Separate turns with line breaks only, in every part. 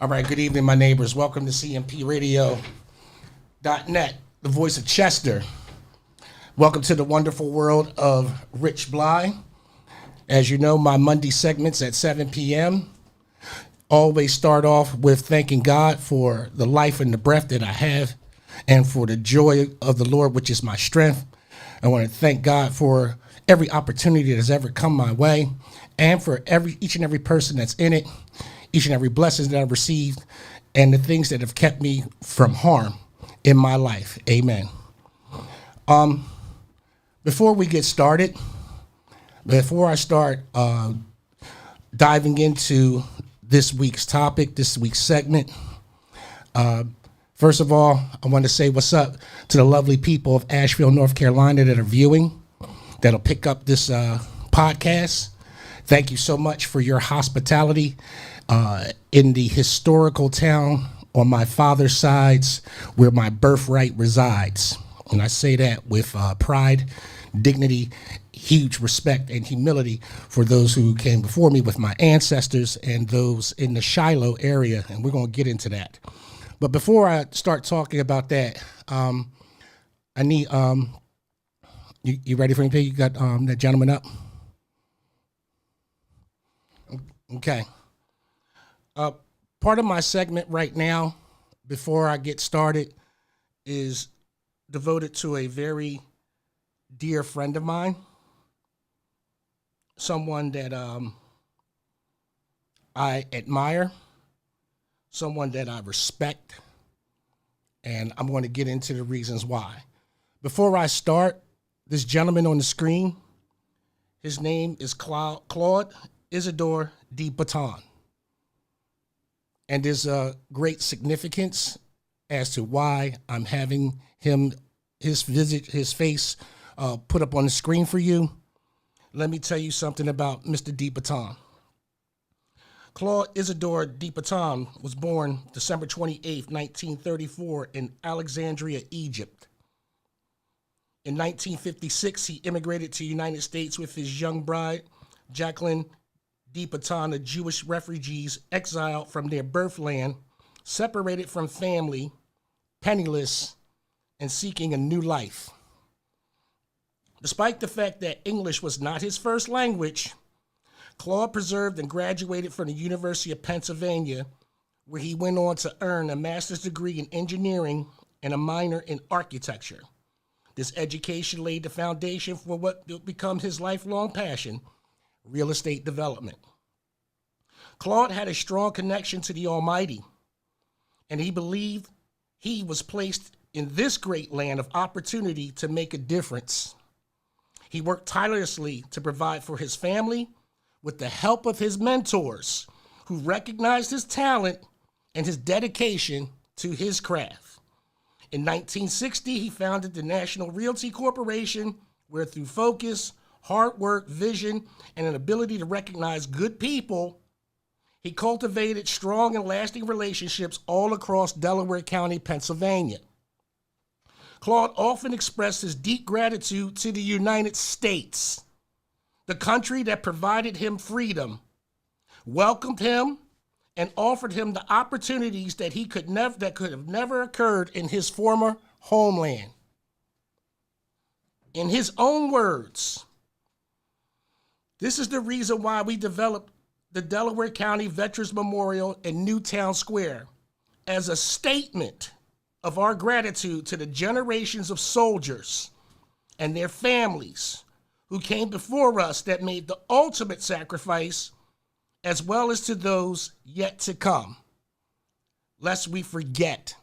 All right, good evening, my neighbors. Welcome to cmpradio.net, the voice of Chester. Welcome to the wonderful world of Rich Blye. As you know, my Monday segments at 7 p.m. always start off with thanking God for the life and the breath that I have and for the joy of the Lord, which is my strength. I want to thank God for every opportunity that has ever come my way and for each and every person that's in it, each and every blessing that I've received, and the things that have kept me from harm in my life. Amen. Before we get started, before I start diving into this week's topic, this week's segment, first of all, I want to say what's up to the lovely people of Asheville, North Carolina that are viewing, that'll pick up this podcast. Thank you so much for your hospitality in the historical town on my father's sides where my birthright resides. And I say that with pride, dignity, huge respect, and humility for those who came before me with my ancestors and those in the Shiloh area. And we're going to get into that. But before I start talking about that, I need, you ready for anything? You got that gentleman up? Okay. Part of my segment right now, before I get started, is devoted to a very dear friend of mine, someone that I admire, someone that I respect, and I'm going to get into the reasons why. Before I start, this gentleman on the screen, his name is Claude Isidore de Botton. And there's a great significance as to why I'm having his face put up on the screen for you. Let me tell you something about Mr. de Botton. Claude Isidore de Botton was born December 28, 1934 in Alexandria, Egypt. In 1956, he immigrated to the United States with his young bride, Jacqueline de Botton, the Jewish refugees exiled from their birthland, separated from family, penniless, and seeking a new life. Despite the fact that English was not his first language, Claude preserved and graduated from the University of Pennsylvania, where he went on to earn a master's degree in engineering and a minor in architecture. This education laid the foundation for what will become his lifelong passion, real estate development. Claude had a strong connection to the Almighty, and he believed he was placed in this great land of opportunity to make a difference. He worked tirelessly to provide for his family with the help of his mentors, who recognized his talent and his dedication to his craft. In 1960, he founded the National Realty Corporation, where through focus, hard work, vision, and an ability to recognize good people, he cultivated strong and lasting relationships all across Delaware County, Pennsylvania. Claude often expressed his deep gratitude to the United States, the country that provided him freedom, welcomed him, and offered him the opportunities that could have never occurred in his former homeland. In his own words, this is the reason why we developed the Delaware County Veterans Memorial in Newtown Square as a statement of our gratitude to the generations of soldiers and their families who came before us that made the ultimate sacrifice, as well as to those yet to come, lest we forget.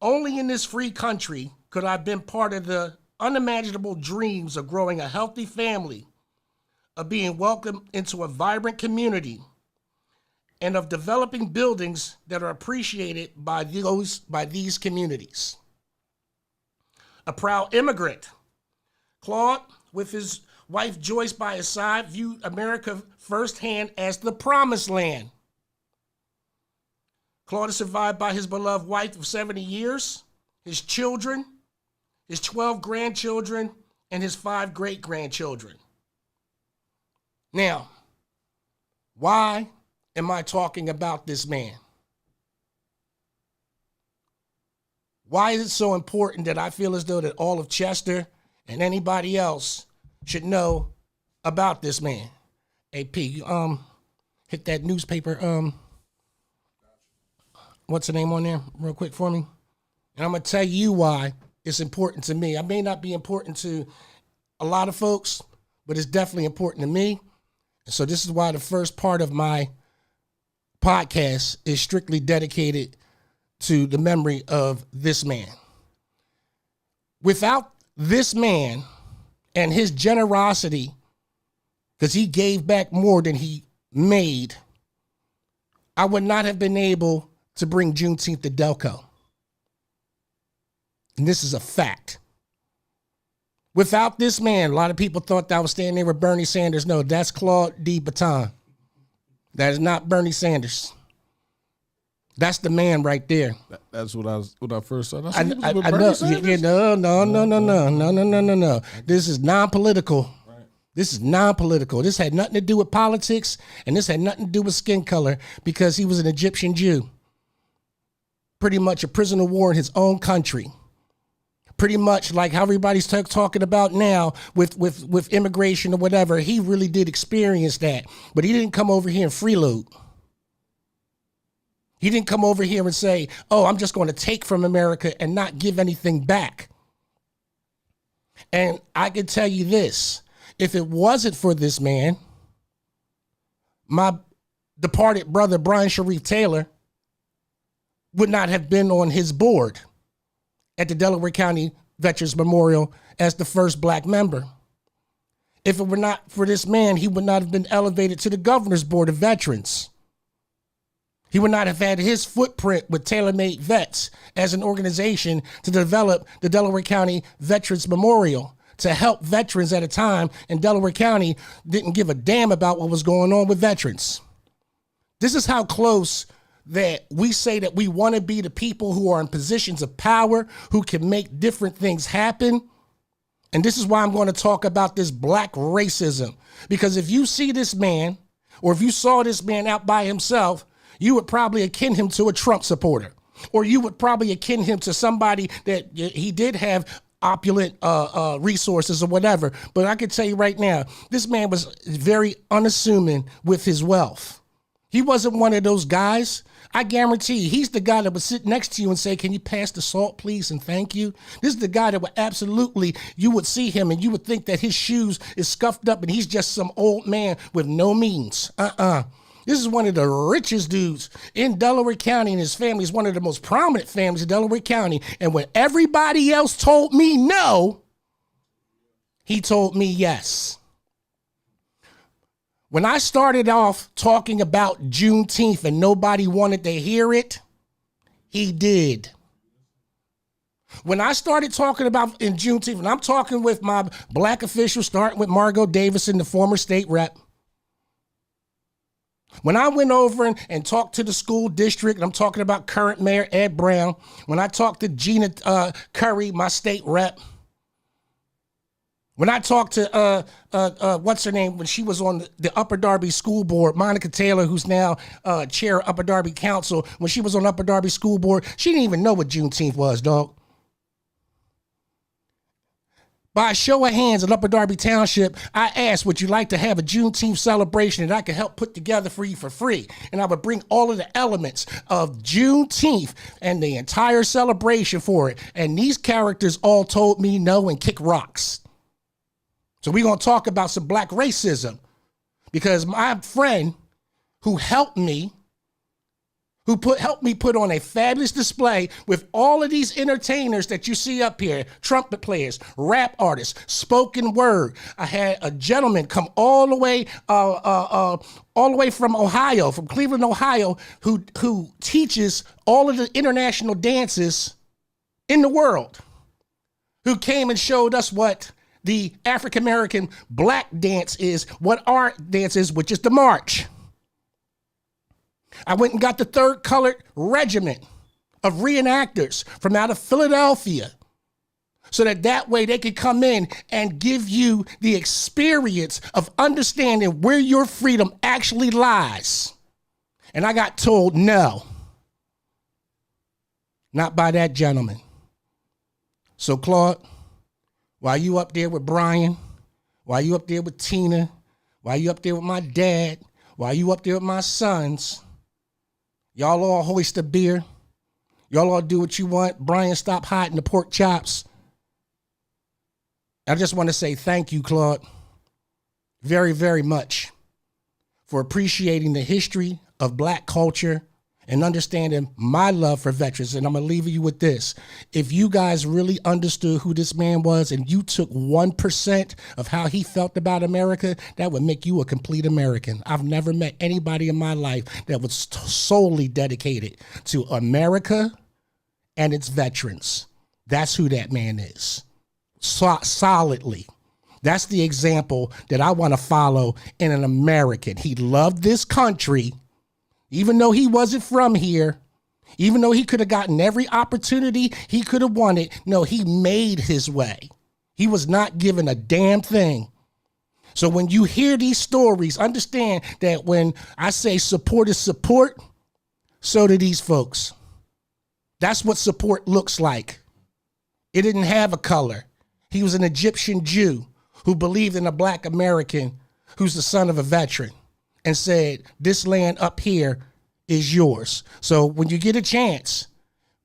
Only in this free country could I have been part of the unimaginable dreams of growing a healthy family, of being welcomed into a vibrant community, and of developing buildings that are appreciated by these communities. A proud immigrant, Claude, with his wife Joyce by his side, viewed America firsthand as the promised land. Claude is survived by his beloved wife of 70 years, his children, his 12 grandchildren, and his 5 great-grandchildren. Now, why am I talking about this man? Why is it so important that I feel as though that all of Chester and anybody else should know about this man? AP, hit that newspaper, what's the name on there real quick for me? And I'm going to tell you why it's important to me. I may not be important to a lot of folks, but it's definitely important to me. And so this is why the first part of my podcast is strictly dedicated to the memory of this man. Without this man and his generosity, because he gave back more than he made, I would not have been able to bring Juneteenth to Delco. And this is a fact. Without this man, a lot of people thought that I was standing there with Bernie Sanders. No, that's Claude D. Baton. That is not Bernie Sanders. That's the man right there.
That's what I first saw.
I know. No. This is non-political. Right. This is non-political. This had nothing to do with politics, and this had nothing to do with skin color, because he was an Egyptian Jew. Pretty much a prisoner of war in his own country. Pretty much like how everybody's talking about now with immigration or whatever. He really did experience that, but he didn't come over here and freeload. He didn't come over here and say, oh, I'm just going to take from America and not give anything back. And I can tell you this, if it wasn't for this man, my departed brother, Brian Sharif Taylor, would not have been on his board at the Delaware County Veterans Memorial as the first black member. If it were not for this man, he would not have been elevated to the Governor's Board of Veterans. He would not have had his footprint with Tailor-Made Vets as an organization to develop the Delaware County Veterans Memorial to help veterans at a time in Delaware County didn't give a damn about what was going on with veterans. This is how close that we say that we want to be the people who are in positions of power, who can make different things happen. And this is why I'm going to talk about this black racism. Because if you see this man, or if you saw this man out by himself, you would probably akin him to a Trump supporter, or you would probably akin him to somebody that he did have opulent resources or whatever. But I can tell you right now, this man was very unassuming with his wealth. He wasn't one of those guys. I guarantee you, he's the guy that would sit next to you and say, can you pass the salt, please, and thank you? This is the guy that would absolutely, you would see him and you would think that his shoes is scuffed up and he's just some old man with no means. This is one of the richest dudes in Delaware County, and his family is one of the most prominent families in Delaware County. And when everybody else told me no, he told me yes. When I started off talking about Juneteenth and nobody wanted to hear it, he did. When I started talking about in Juneteenth, and I'm talking with my black officials, starting with Margot Davison, the former state rep. When I went over and talked to the school district, and I'm talking about current Mayor Ed Brown, when I talked to Gina Curry, my state rep, when I talked to, what's her name, when she was on the Upper Darby School Board, Monica Taylor, who's now chair of Upper Darby Council, when she was on Upper Darby School Board, she didn't even know what Juneteenth was, dog. By a show of hands in Upper Darby Township, I asked, would you like to have a Juneteenth celebration that I could help put together for you for free? And I would bring all of the elements of Juneteenth and the entire celebration for it. And these characters all told me no and kick rocks. So we're going to talk about some black racism, because my friend who helped me, helped me put on a fabulous display with all of these entertainers that you see up here, trumpet players, rap artists, spoken word. I had a gentleman come all the way from Ohio, from Cleveland, Ohio, who teaches all of the international dances in the world, who came and showed us what the African-American black dance is, what our dance is, which is the march. I went and got the 3rd Colored Regiment of reenactors from out of Philadelphia, so that way they could come in and give you the experience of understanding where your freedom actually lies. And I got told no. Not by that gentleman. So, Claude, while you up there with Brian, while you up there with Tina, while you up there with my dad, while you up there with my sons, y'all all hoist a beer. Y'all all do what you want. Brian, stop hiding the pork chops. I just want to say thank you, Claude, very, very much for appreciating the history of black culture and understanding my love for veterans. And I'm going to leave you with this. If you guys really understood who this man was and you took 1% of how he felt about America, that would make you a complete American. I've never met anybody in my life that was solely dedicated to America and its veterans. That's who that man is. Solidly. That's the example that I want to follow in an American. He loved this country. Even though he wasn't from here, even though he could have gotten every opportunity he could have wanted, no, he made his way. He was not given a damn thing. So when you hear these stories, understand that when I say support is support, so do these folks. That's what support looks like. It didn't have a color. He was an Egyptian Jew who believed in a black American who's the son of a veteran, and said, this land up here is yours. So when you get a chance,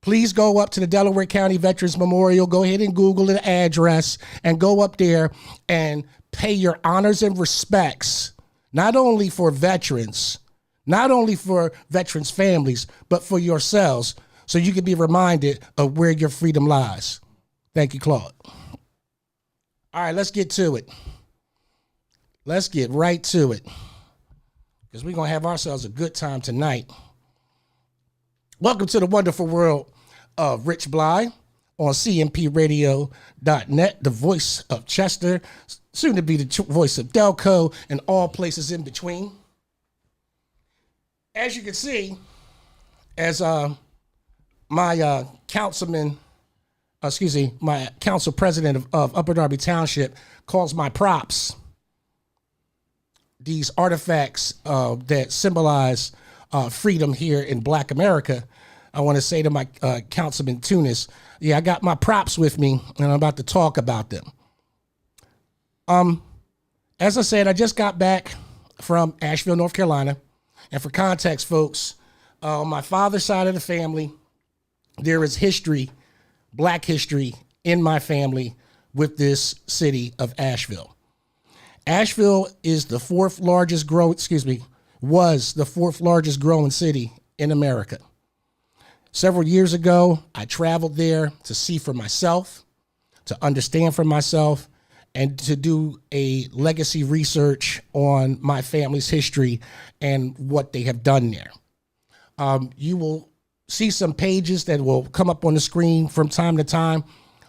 please go up to the Delaware County Veterans Memorial. Go ahead and Google the address and go up there and pay your honors and respects, not only for veterans, not only for veterans' families, but for yourselves, so you can be reminded of where your freedom lies. Thank you, Claude. All right, let's get to it. Let's get right to it, because we're going to have ourselves a good time tonight. Welcome to the wonderful world of Rich Blye on cmpradio.net, the voice of Chester, soon to be the voice of Delco, and all places in between. As you can see, as my my council president of Upper Darby Township calls my props, these artifacts that symbolize freedom here in Black America, I want to say to my Councilman Tunis, yeah, I got my props with me, and I'm about to talk about them. As I said, I just got back from Asheville, North Carolina, and for context, folks, on my father's side of the family, there is history, Black history, in my family with this city of Asheville. Asheville is the was the fourth largest growing city in America. Several years ago, I traveled there to see for myself, to understand for myself, and to do a legacy research on my family's history and what they have done there. You will see some pages that will come up on the screen from time to time.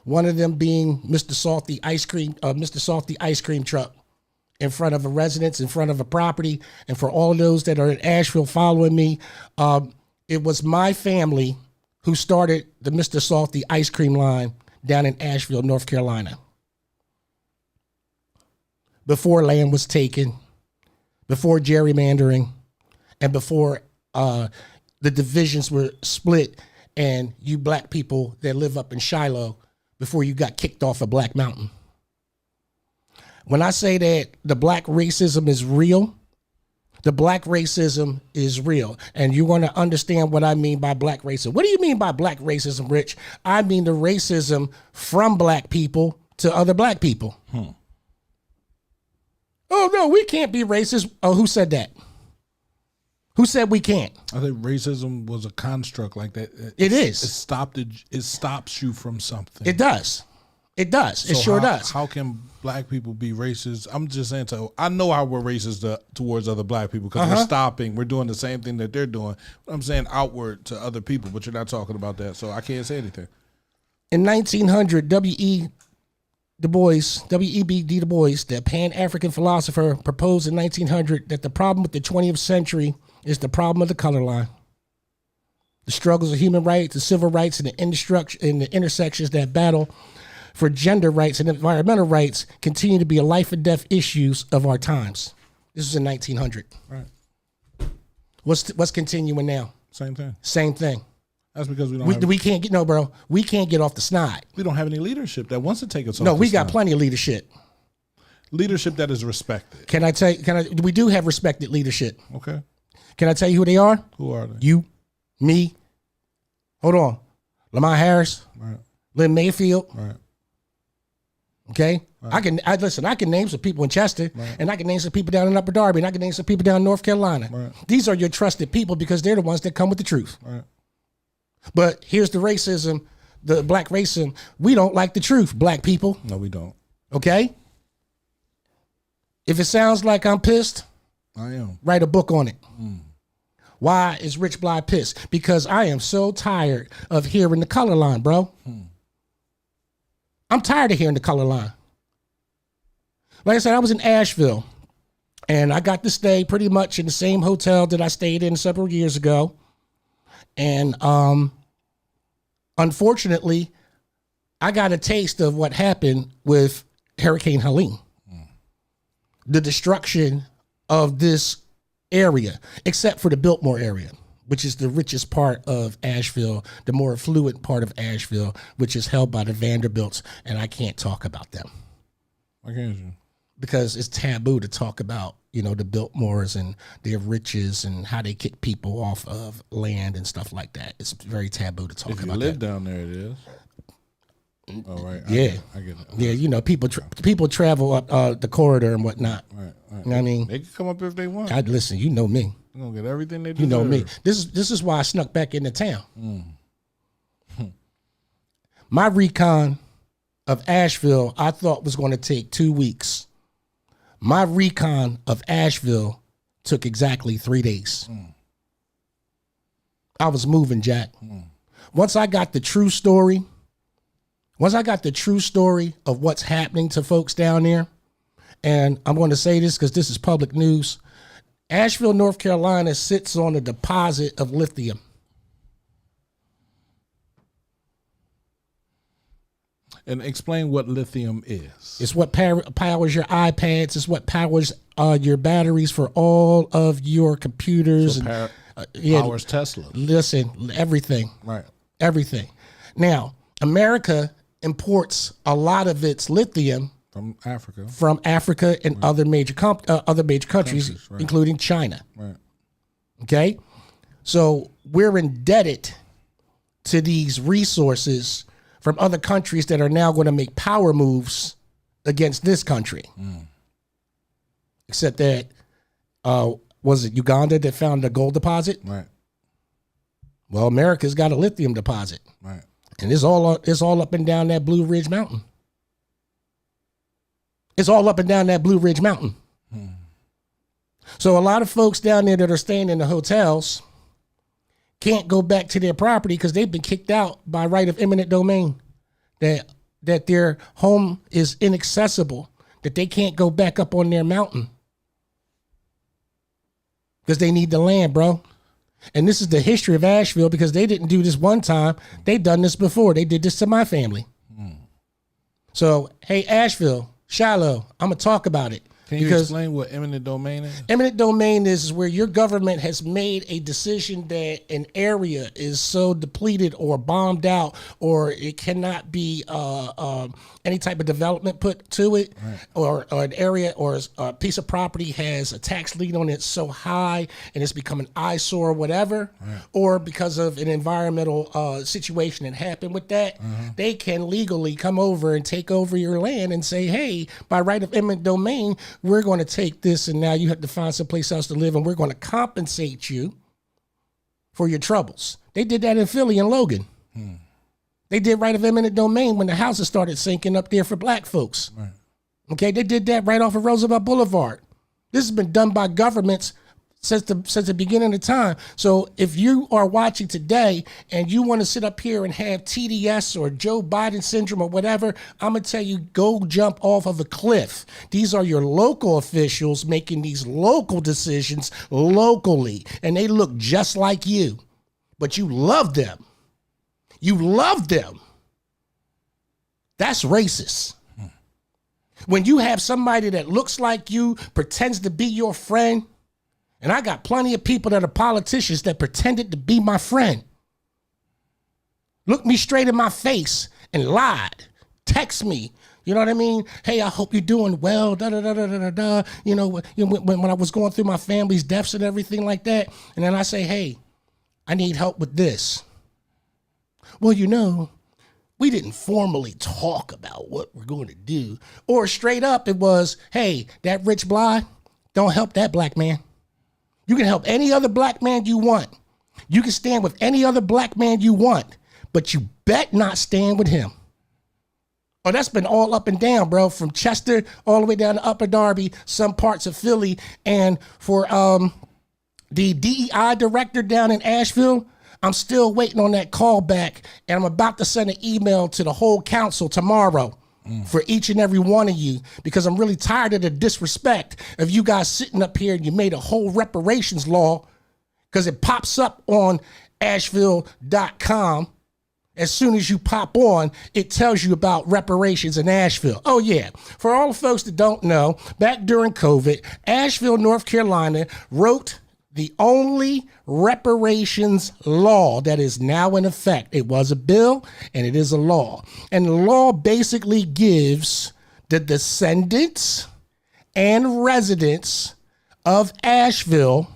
One of them being Mr. Salty ice cream truck in front of a residence, in front of a property. And for all of those that are in Asheville following me, it was my family who started the Mr. Salty ice cream line down in Asheville, North Carolina. Before land was taken, before gerrymandering, and before the divisions were split, and you Black people that live up in Shiloh, before you got kicked off of Black Mountain. When I say that the Black racism is real, the Black racism is real. And you want to understand what I mean by Black racism. What do you mean by Black racism, Rich? I mean the racism from Black people to other Black people. Oh, no, we can't be racist. Oh, who said that? Who said we can't?
I think racism was a construct like that.
It is.
It stops you from something.
It does. It does.
So
it sure does.
How can Black people be racist? I'm just saying, I know how we're racist towards other Black people because we're doing the same thing that they're doing. I'm saying outward to other people, but you're not talking about that, so I can't say anything.
In 1900, W.E.B. Du Bois, the Pan-African philosopher, proposed in 1900 that the problem with the 20th century is the problem of the color line. The struggles of human rights, the civil rights, and the intersections that battle for gender rights and environmental rights continue to be a life and death issues of our times. This was in 1900.
Right.
What's continuing now?
Same thing.
Same thing.
That's because
We can't get bro. We can't get off the snide.
We don't have any leadership that wants to take us off.
No, we got plenty of leadership.
Leadership that is respected.
We do have respected leadership.
Okay.
Can I tell you who they are?
Who are they?
You, me. Hold on. Lamar Harris.
Right.
Lynn Mayfield.
Right.
Okay.
Right.
I can name some people in Chester,
right.
and I can name some people down in Upper Darby, and I can name some people down in North Carolina.
Right.
These are your trusted people because they're the ones that come with the truth.
Right.
But here's the racism, the black racism. We don't like the truth, black people.
No, we don't.
Okay? If it sounds like I'm pissed,
I am.
write a book on it. Why is Rich Blye pissed? Because I am so tired of hearing the color line, bro. I'm tired of hearing the color line. Like I said, I was in Asheville, and I got to stay pretty much in the same hotel that I stayed in several years ago. And unfortunately, I got a taste of what happened with Hurricane Helene. The destruction of this area, except for the Biltmore area, which is the richest part of Asheville, the more affluent part of Asheville, which is held by the Vanderbilts, and I can't talk about them.
Why can't you?
Because it's taboo to talk about, the Biltmores and their riches and how they kick people off of land and stuff like that. It's very taboo to talk
If you
about
live
that.
down there, it is. Oh, right.
Yeah.
I get it.
Yeah, people travel up the corridor and whatnot.
Right.
You know what I mean?
They can come up if they want.
Listen, you know me.
They're going to get everything they deserve.
You know me. This is why I snuck back into town. My recon of Asheville, I thought was going to take 2 weeks. My recon of Asheville took exactly 3 days. I was moving, Jack. Once I got the true story of what's happening to folks down there, and I'm going to say this because this is public news, Asheville, North Carolina sits on a deposit of lithium.
And explain what lithium is.
It's what powers your iPads. It's what powers your batteries for all of your computers.
So powers Tesla.
Listen, everything.
Right.
Everything. Now, America imports a lot of its lithium
From Africa.
and other major countries,
right.
including China.
Right.
Okay? So we're indebted to these resources from other countries that are now going to make power moves against this country. Except that, was it Uganda that found a gold deposit?
Right.
Well, America's got a lithium deposit.
Right.
And it's all up and down that Blue Ridge Mountain. It's all up and down that Blue Ridge Mountain. So a lot of folks down there that are staying in the hotels can't go back to their property because they've been kicked out by right of eminent domain, that their home is inaccessible, that they can't go back up on their mountain because they need the land, bro. And this is the history of Asheville because they didn't do this one time. They've done this before. They did this to my family. So, hey, Asheville, Shiloh, I'm going to talk about it.
Can you explain what eminent domain is?
Eminent domain is where your government has made a decision that an area is so depleted or bombed out, or it cannot be any type of development put to it, right. or an area or a piece of property has a tax lien on it so high and it's become an eyesore or whatever, right. or because of an environmental situation that happened with that, they can legally come over and take over your land and say, hey, by right of eminent domain, we're going to take this and now you have to find someplace else to live and we're going to compensate you for your troubles. They did that in Philly and Logan. They did right of eminent domain when the houses started sinking up there for black folks. Right. Okay, they did that right off of Roosevelt Boulevard. This has been done by governments since the beginning of time. So if you are watching today and you want to sit up here and have TDS or Joe Biden syndrome or whatever, I'm going to tell you, go jump off of a cliff. These are your local officials making these local decisions locally, and they look just like you, but you love them. You love them. That's racist. When you have somebody that looks like you, pretends to be your friend, And I got plenty of people that are politicians that pretended to be my friend. Looked me straight in my face and lied. Text me. You know what I mean? Hey, I hope you're doing well. Da da da da da da. You know, when I was going through my family's deaths and everything like that, and then I say, hey, I need help with this. Well, you know, we didn't formally talk about what we're going to do. Or straight up, it was, hey, that rich Blye, don't help that black man. You can help any other black man you want. You can stand with any other black man you want, but you bet not stand with him. Oh, that's been all up and down, bro, from Chester all the way down to Upper Darby, some parts of Philly. And for the DEI director down in Asheville, I'm still waiting on that call back, and I'm about to send an email to the whole council tomorrow for each and every one of you, because I'm really tired of the disrespect of you guys sitting up here and you made a whole reparations law because it pops up on Asheville.com. As soon as you pop on, it tells you about reparations in Asheville. Oh, yeah. For all the folks that don't know, back during COVID, Asheville, North Carolina wrote the only reparations law that is now in effect. It was a bill and it is a law. And the law basically gives the descendants and residents of Asheville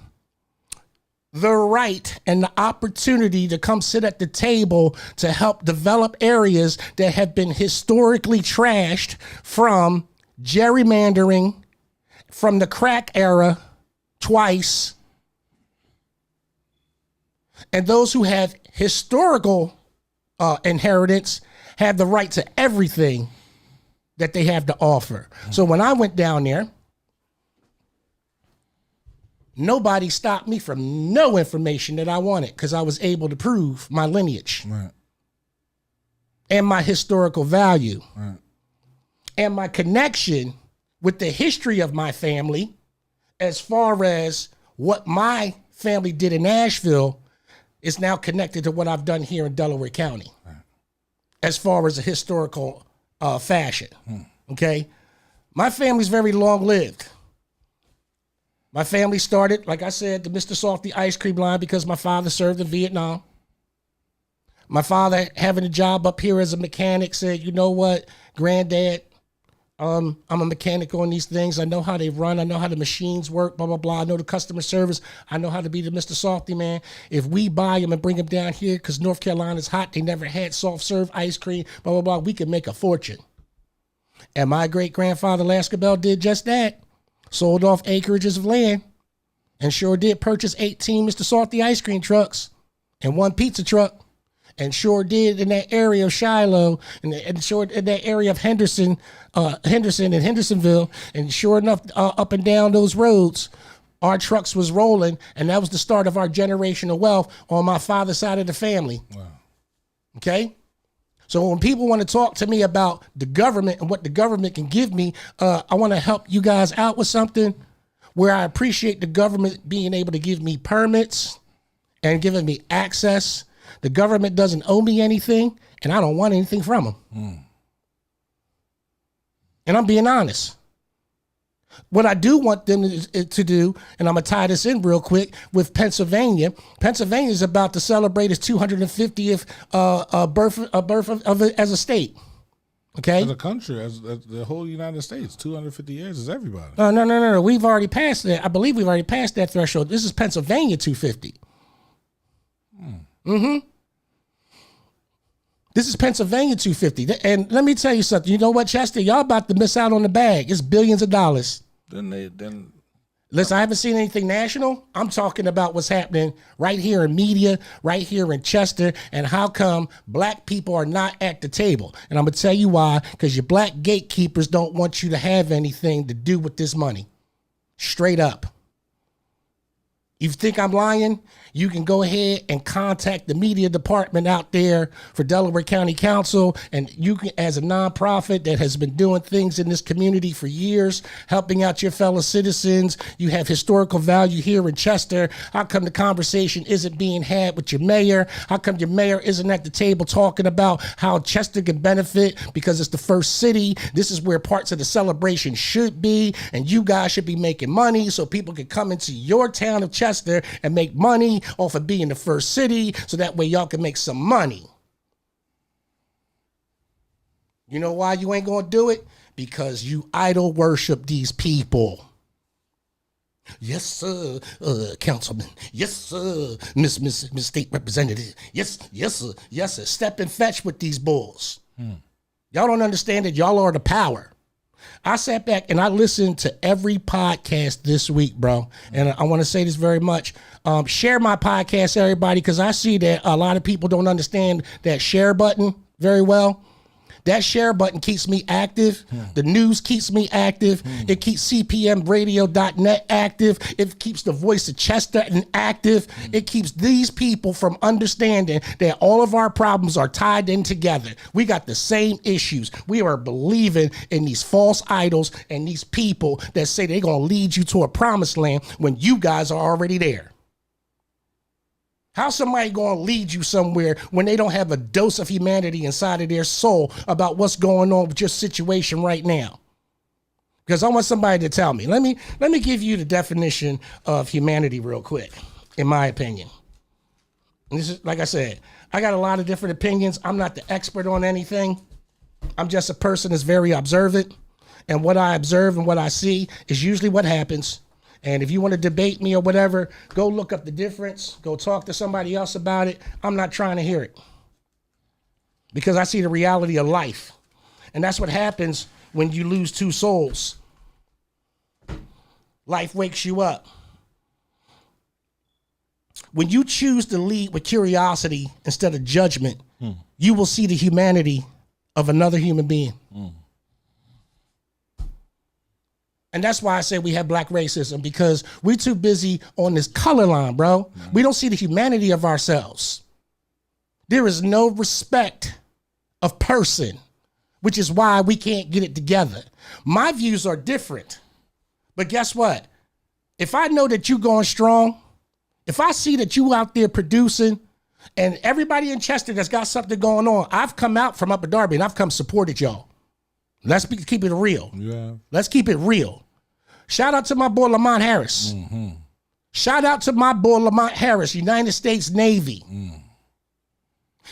the right and the opportunity to come sit at the table to help develop areas that have been historically trashed from gerrymandering, from the crack era twice. And those who have historical inheritance have the right to everything that they have to offer. So when I went down there, nobody stopped me from no information that I wanted because I was able to prove my lineage and my historical value and my connection with the history of my family as far as what my family did in Asheville is now connected to what I've done here in Delaware County as far as a historical fashion. Okay? My family's very long-lived. My family started, like I said, the Mr. Softy ice cream line because my father served in Vietnam. My father, having a job up here as a mechanic, said, you know what, Granddad, I'm a mechanic on these things. I know how they run. I know how the machines work, blah, blah, blah. I know the customer service. I know how to be the Mr. Softy man. If we buy them and bring them down here because North Carolina's hot, they never had soft serve ice cream, blah, blah, blah, we can make a fortune. And my great-grandfather, Lasker Bell, did just that. Sold off acreages of land and sure did purchase 18 Mr. Softy ice cream trucks and 1 pizza truck, and sure did in that area of Shiloh and sure in that area of Henderson and Hendersonville, and sure enough, up and down those roads, our trucks was rolling, and that was the start of our generational wealth on my father's side of the family. Wow. Okay? So when people want to talk to me about the government and what the government can give me, I want to help you guys out with something where I appreciate the government being able to give me permits and giving me access. The government doesn't owe me anything, and I don't want anything from them. And I'm being honest. What I do want them to do, and I'm going to tie this in real quick, with Pennsylvania. Pennsylvania is about to celebrate its 250th birth of it as a state. Okay?
As a country, as the whole United States, 250 years is everybody.
No. We've already passed that. I believe we've already passed that threshold. This is Pennsylvania 250. This is Pennsylvania 250. And let me tell you something. You know what, Chester? Y'all about to miss out on the bag. It's billions of dollars. Listen, I haven't seen anything national. I'm talking about what's happening right here in media, right here in Chester, and how come black people are not at the table. And I'm going to tell you why, because your black gatekeepers don't want you to have anything to do with this money. Straight up. You think I'm lying? You can go ahead and contact the media department out there for Delaware County Council, and you can, as a nonprofit that has been doing things in this community for years, helping out your fellow citizens. You have historical value here in Chester. How come the conversation isn't being had with your mayor? How come your mayor isn't at the table talking about how Chester can benefit because it's the first city? This is where parts of the celebration should be, and you guys should be making money so people can come into your town of Chester and make money off of being the first city, so that way y'all can make some money. You know why you ain't gonna do it? Because you idol worship these people. Yes, sir, councilman. Yes, sir, Miss State Representative. Yes, sir. Yes, sir. Step and fetch with these bulls. Y'all don't understand that y'all are the power. I sat back and I listened to every podcast this week, bro. And I want to say this very much. Share my podcast, everybody, because I see that a lot of people don't understand that share button very well. That share button keeps me active. The news keeps me active. It keeps cpmradio.net active. It keeps the Voice of Chester active. It keeps these people from understanding that all of our problems are tied in together. We got the same issues. We are believing in these false idols and these people that say they're going to lead you to a promised land when you guys are already there. How's somebody going to lead you somewhere when they don't have a dose of humanity inside of their soul about what's going on with your situation right now? Because I want somebody to tell me. Let me give you the definition of humanity real quick, in my opinion. And this is, like I said, I got a lot of different opinions. I'm not the expert on anything. I'm just a person that's very observant. And what I observe and what I see is usually what happens. And if you want to debate me or whatever, go look up the difference. Go talk to somebody else about it. I'm not trying to hear it. Because I see the reality of life. And that's what happens when you lose two souls. Life wakes you up. When you choose to lead with curiosity instead of judgment, you will see the humanity of another human being. And that's why I say we have black racism, because we're too busy on this color line, bro. We don't see the humanity of ourselves. There is no respect of person, which is why we can't get it together. My views are different. But guess what? If I know that you're going strong, if I see that you out there producing, and everybody in Chester that's got something going on, I've come out from Upper Darby and I've come supported y'all. Let's keep it real. Yeah. Let's keep it real. Shout out to my boy Lamont Harris. Shout out to my boy Lamont Harris, United States Navy.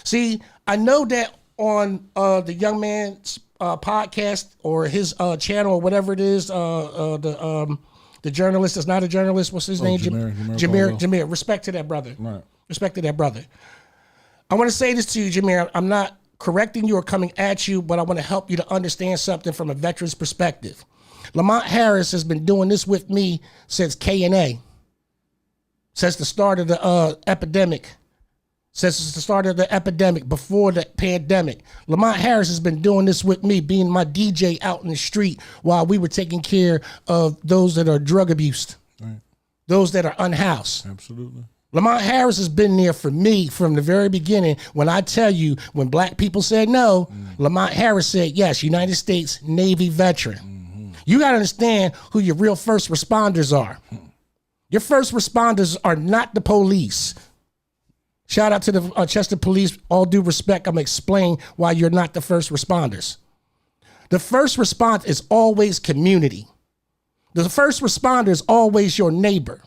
See, I know that on the young man's podcast or his channel or whatever it is, the journalist that's not a journalist, what's his name? Jameer. Respect to that brother. Right. Respect to that brother. I want to say this to you, Jameer. I'm not correcting you or coming at you, but I want to help you to understand something from a veteran's perspective. Lamont Harris has been doing this with me since K&A, since the start of the epidemic, before the pandemic. Lamont Harris has been doing this with me, being my DJ out in the street while we were taking care of those that are drug abused, right, those that are unhoused. Absolutely. Lamont Harris has been there for me from the very beginning. When I tell you, when black people said no, Lamont Harris said yes, United States Navy veteran. You got to understand who your real first responders are. Your first responders are not the police. Shout out to the Chester Police. All due respect, I'm going to explain why you're not the first responders. The first response is always community. The first responder is always your neighbor.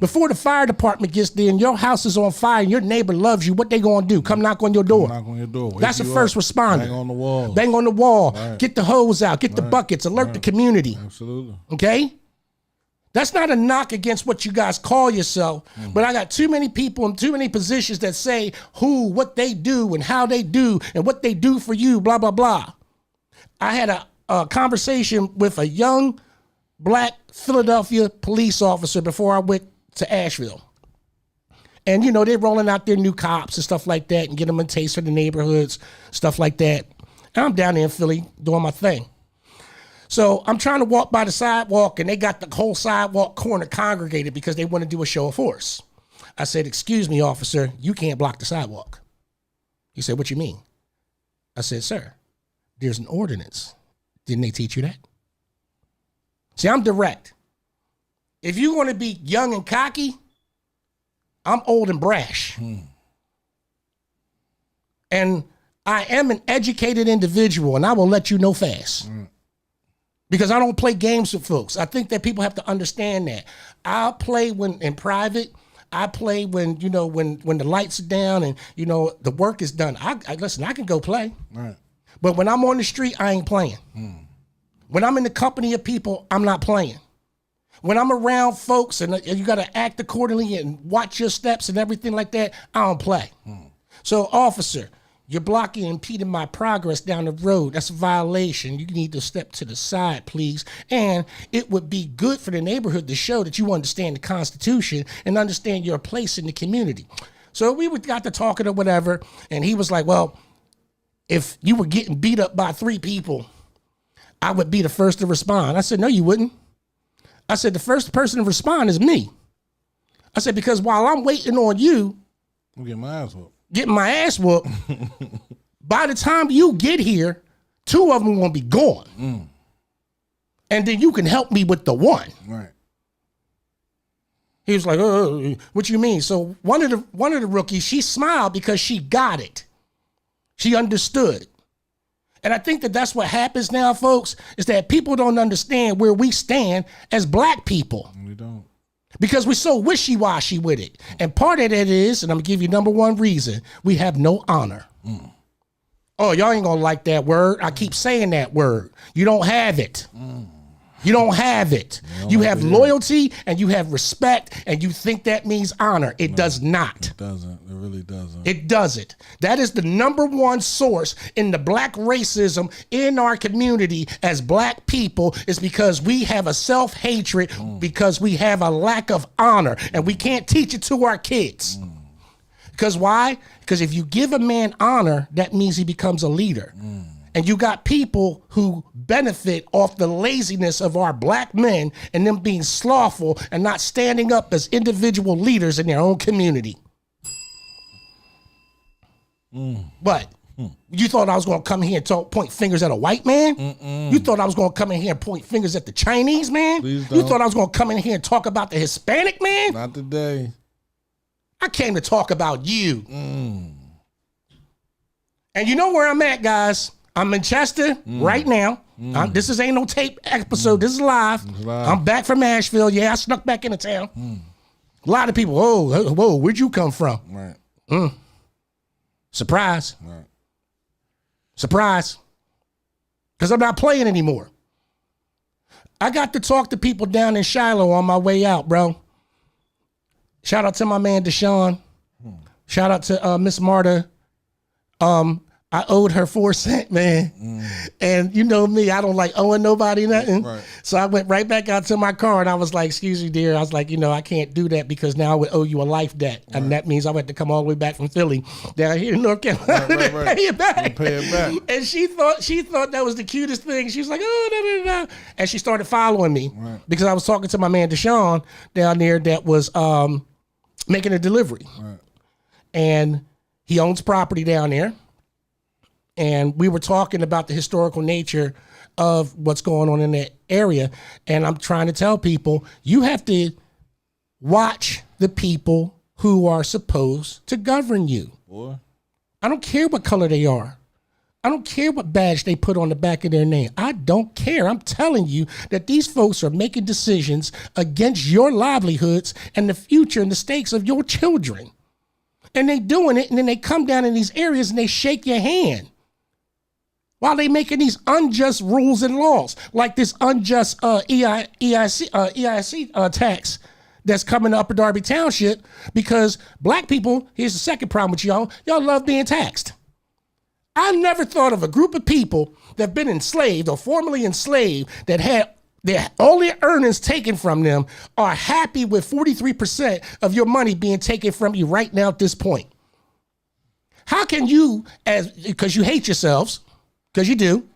Before the fire department gets there and your house is on fire and your neighbor loves you, what they gonna do? Come knock on your door. Knock on your door. That's the first responder. Bang on the wall. Bang on the wall. Right. Get the hose out. Get the buckets. Alert the community. Absolutely. Okay? That's not a knock against what you guys call yourself, but I got too many people in too many positions that say who, what they do, and how they do, and what they do for you, blah, blah, blah. I had a conversation with a young black Philadelphia police officer before I went to Asheville. And, you know, they're rolling out their new cops and stuff like that and get them a taste for the neighborhoods, stuff like that. And I'm down there in Philly doing my thing. So I'm trying to walk by the sidewalk, and they got the whole sidewalk corner congregated because they want to do a show of force. I said, excuse me, officer, you can't block the sidewalk. He said, what you mean? I said, sir, there's an ordinance. Didn't they teach you that? See, I'm direct. If you want to be young and cocky, I'm old and brash. And I am an educated individual, and I will let you know fast. Because I don't play games with folks. I think that people have to understand that. I'll play when in private. I play when, when the lights are down and, the work is done. Listen, I can go play.
Right.
But when I'm on the street, I ain't playing. When I'm in the company of people, I'm not playing. When I'm around folks and you got to act accordingly and watch your steps and everything like that, I don't play. So, officer, you're blocking and impeding my progress down the road. That's a violation. You need to step to the side, please. And it would be good for the neighborhood to show that you understand the Constitution and understand your place in the community. So we got to talking or whatever, and he was like, well, if you were getting beat up by 3 people, I would be the first to respond. I said, no, you wouldn't. I said, the first person to respond is me. I said, because while I'm waiting on you,
I'm getting my ass whooped.
By the time you get here, 2 of them will be gone. And then you can help me with the 1.
Right.
He was like, oh, what you mean? So one of the rookies, she smiled because she got it. She understood. And I think that that's what happens now, folks, is that people don't understand where we stand as black people.
We don't.
Because we're so wishy-washy with it. And part of that is, and I'm going to give you number 1 reason, we have no honor. Oh, y'all ain't going to like that word. I keep saying that word. You don't have it. You don't have it. You have loyalty and you have respect, and you think that means honor. It does not.
It doesn't. It really doesn't.
It doesn't. That is the number 1 source in the black racism in our community as black people, is because we have a self-hatred, because we have a lack of honor, and we can't teach it to our kids. Because why? Because if you give a man honor, that means he becomes a leader. And you got people who benefit off the laziness of our black men and them being slothful and not standing up as individual leaders in their own community. But you thought I was going to come here and point fingers at a white man? You thought I was going to come in here and point fingers at the Chinese man?
Please
You
don't.
thought I was going to come in here and talk about the Hispanic man?
Not today.
I came to talk about you. And you know where I'm at, guys? I'm in Chester right now. This ain't no tape episode. This is live. I'm back from Nashville. Yeah, I snuck back into town. A lot of people, whoa, where'd you come from?
Right.
Surprise.
Right.
Surprise. Because I'm not playing anymore. I got to talk to people down in Shiloh on my way out, bro. Shout out to my man Deshaun. Shout out to Miss Marta. I owed her 4 cents, man. And you know me, I don't like owing nobody nothing.
Right.
So I went right back out to my car and I was like, excuse me, dear. I was like, I can't do that because now I would owe you a life debt. Right. And that means I would have to come all the way back from Philly down here in North Carolina to pay it back.
Pay it back.
And she thought that was the cutest thing. She was like, oh, da, da, da. And she started following me because I was talking to my man Deshaun down there that was making a delivery.
Right.
And he owns property down there. And we were talking about the historical nature of what's going on in that area. And I'm trying to tell people, you have to watch the people who are supposed to govern you.
Boy.
I don't care what color they are. I don't care what badge they put on the back of their name. I don't care. I'm telling you that these folks are making decisions against your livelihoods and the future and the stakes of your children. And they doing it, and then they come down in these areas and they shake your hand while they making these unjust rules and laws, like this unjust EIC tax that's coming to Upper Darby Township, because black people, here's the second problem with y'all love being taxed. I never thought of a group of people that have been enslaved or formerly enslaved that had all their earnings taken from them are happy with 43% of your money being taken from you right now at this point. How can you, because you hate yourselves, because you do,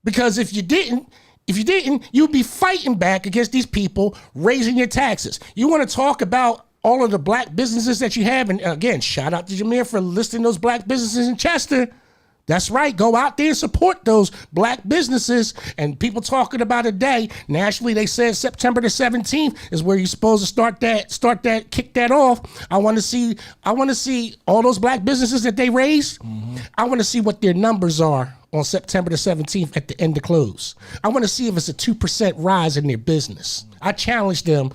because if you didn't, If you didn't, you'd be fighting back against these people raising your taxes. You want to talk about all of the black businesses that you have. And again, shout out to Jameer for listing those black businesses in Chester. That's right. Go out there and support those black businesses. And people talking about a day. Nationally, they said September the 17th is where you're supposed to start that, kick that off. I want to see all those black businesses that they raised. Mm-hmm. I want to see what their numbers are on September the 17th at the end of close. I want to see if it's a 2% rise in their business. I challenged them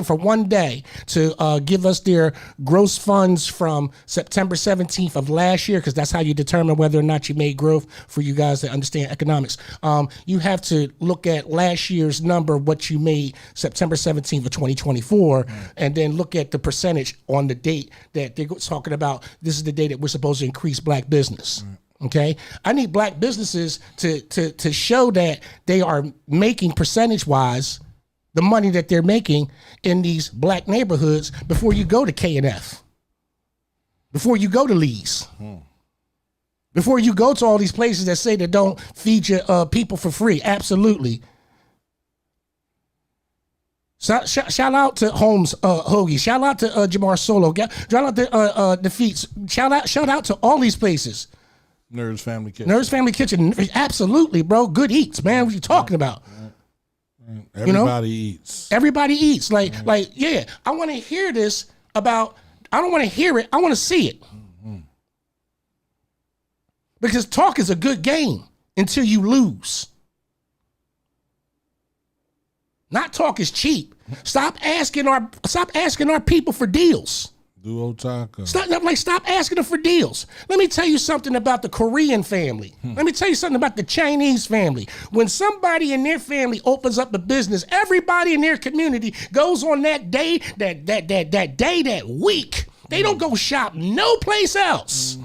for one day to give us their gross funds from September 17th of last year, because that's how you determine whether or not you made growth. For you guys that understand economics, you have to look at last year's number, what you made September 17th of 2024, and then look at the percentage on the date that they're talking about. This is the day that we're supposed to increase black business. Okay, I need black businesses to show that they are making percentage-wise the money that they're making in these black neighborhoods before you go to K&F, before you go to Lee's, before you go to all these places that say they don't feed your people for free. Absolutely. Shout out to Holmes Hoagie. Shout out to Jamar Solo. Shout out to Defeats. Shout out to all these places.
Nerds Family Kitchen.
Nerds Family Kitchen. Absolutely, bro. Good eats, man. What you talking about?
Everybody eats.
Everybody eats. Like, yeah. I want to hear this about. I don't want to hear it. I want to see it. Mm-hmm. Because talk is a good game until you lose. Not talk is cheap. Stop asking our people for deals.
Duo Taco.
Stop asking them for deals. Let me tell you something about the Korean family. Let me tell you something about the Chinese family. When somebody in their family opens up a business, everybody in their community goes on that day, that week. They don't go shop no place else.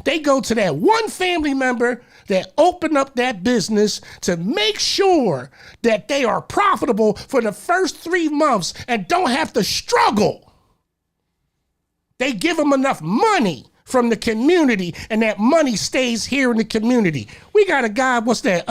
They go to that one family member that opened up that business to make sure that they are profitable for the first 3 months and don't have to struggle. They give them enough money from the community, and that money stays here in the community. We got a guy, what's that,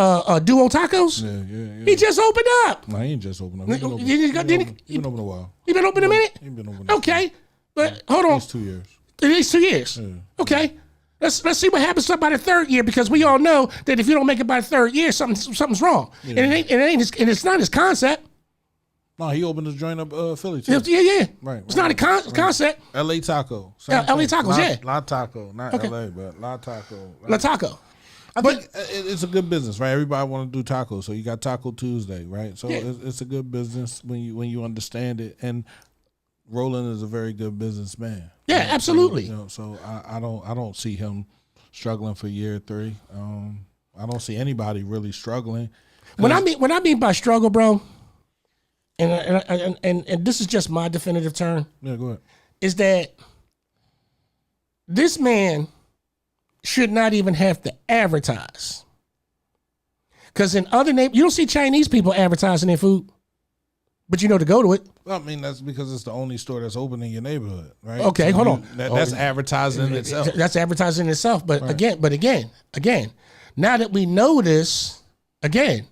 Duo Tacos? Yeah. He just opened up.
No, he ain't just opened up. He been open a while.
He been open a minute?
He been open.
Okay, but hold on.
At least 2 years.
At least 2 years. Yeah. Okay. Let's see what happens by the third year, because we all know that if you don't make it by the third year, something's wrong. Yeah. And it's not his concept.
No, he opened his joint up Philly too.
Yeah.
Right.
It's not a concept.
LA Taco.
LA Tacos, yeah.
La Taco. Not LA, but La Taco.
La Taco.
I think it's a good business, right? Everybody want to do tacos. So you got Taco Tuesday, right? So it's a good business when you understand it. And Roland is a very good businessman.
Yeah,
right?
absolutely.
So I don't see him struggling for year 3. I don't see anybody really struggling.
When I mean by struggle, bro, and this is just my definitive term.
Yeah, go ahead.
Is that this man should not even have to advertise. Because in other you don't see Chinese people advertising their food, but you know to go to it.
Well, I mean, that's because it's the only store that's open in your neighborhood, right?
Okay, so hold on.
That's advertising in itself.
That's advertising in itself. But again, now that we know this, again,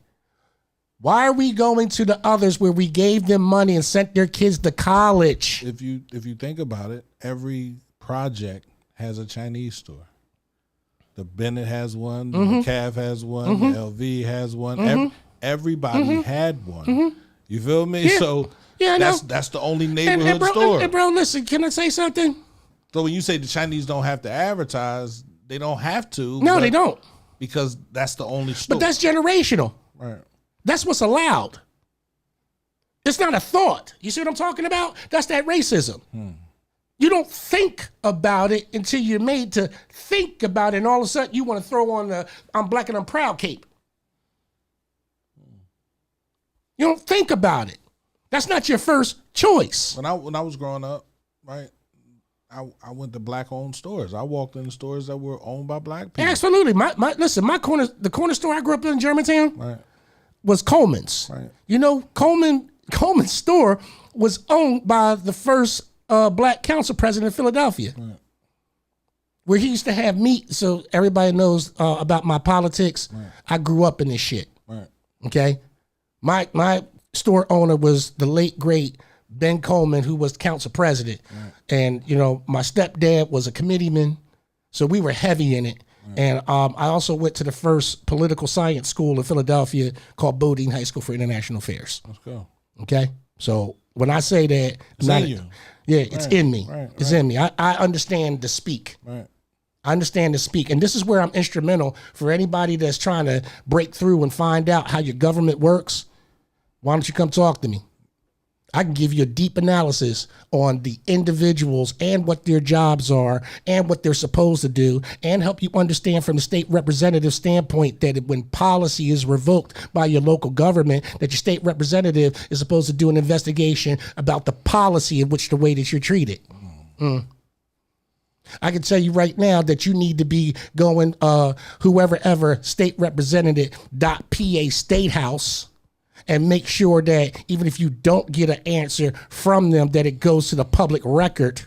why are we going to the others where we gave them money and sent their kids to college?
If you think about it, every project has a Chinese store. The Bennett has one, the McCav has one, the LV has one. Everybody had one. You feel me?
Yeah.
So
yeah,
that's the only neighborhood store.
Bro, listen, can I say something?
So when you say the Chinese don't have to advertise, they don't have to.
No, they don't.
Because that's the only store.
But that's generational.
Right.
That's what's allowed. It's not a thought. You see what I'm talking about? That's that racism. You don't think about it until you're made to think about it, and all of a sudden you want to throw on the I'm black and I'm proud cape. You don't think about it. That's not your first choice.
When I was growing up, right, I went to black-owned stores. I walked in stores that were owned by black people.
Absolutely. The corner store I grew up in Germantown,
right,
was Coleman's.
Right.
You know, Coleman's store was owned by the first black council president of Philadelphia,
right,
where he used to have meat. So everybody knows about my politics.
Right.
I grew up in this shit.
Right.
Okay. My store owner was the late great Ben Coleman, who was council president. Right. And, my stepdad was a committeeman, so we were heavy in it. Right. And I also went to the first political science school in Philadelphia called Bodine High School for International Affairs.
Let's go.
Okay? So when I say that,
it's in you.
Yeah, it's in me. It's in me. I understand to speak.
Right.
I understand to speak. And this is where I'm instrumental for anybody that's trying to break through and find out how your government works. Why don't you come talk to me? I can give you a deep analysis on the individuals and what their jobs are and what they're supposed to do, and help you understand from the state representative standpoint that when policy is revoked by your local government, that your state representative is supposed to do an investigation about the policy in which the way that you're treated. I can tell you right now that you need to be going whoever ever state representative.pa State House, and make sure that even if you don't get an answer from them, that it goes to the public record,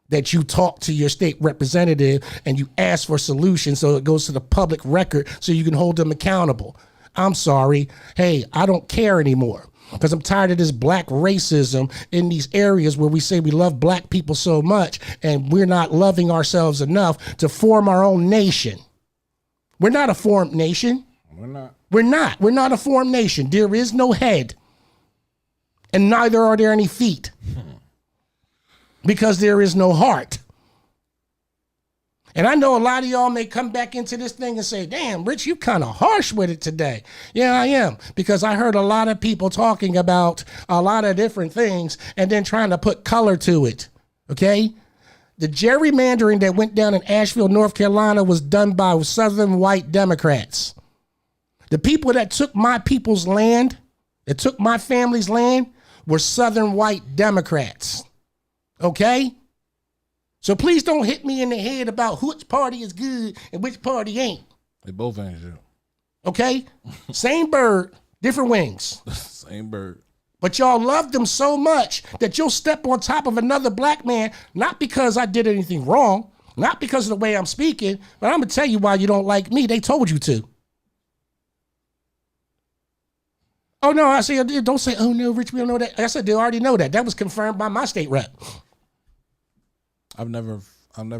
that you talk to your state representative and you ask for solutions, so it goes to the public record so you can hold them accountable. I'm sorry. Hey, I don't care anymore, because I'm tired of this black racism in these areas where we say we love black people so much and we're not loving ourselves enough to form our own nation. We're not a formed nation.
We're not.
We're not a formed nation. There is no head, and neither are there any feet, because there is no heart. And I know a lot of y'all may come back into this thing and say, damn, Rich, you kind of harsh with it today. Yeah, I am, because I heard a lot of people talking about a lot of different things and then trying to put color to it, okay? The gerrymandering that went down in Asheville, North Carolina was done by Southern white Democrats. The people that took my people's land, that took my family's land, were Southern white Democrats. Okay? So please don't hit me in the head about which party is good and which party ain't.
They both ain't good.
Okay? Same bird, different wings.
Same bird.
But y'all love them so much that you'll step on top of another black man, not because I did anything wrong, not because of the way I'm speaking, but I'm going to tell you why you don't like me. They told you to. Oh, no, I say, don't say, oh, no, Rich, we don't know that. I said, they already know that. That was confirmed by my state rep.
I've never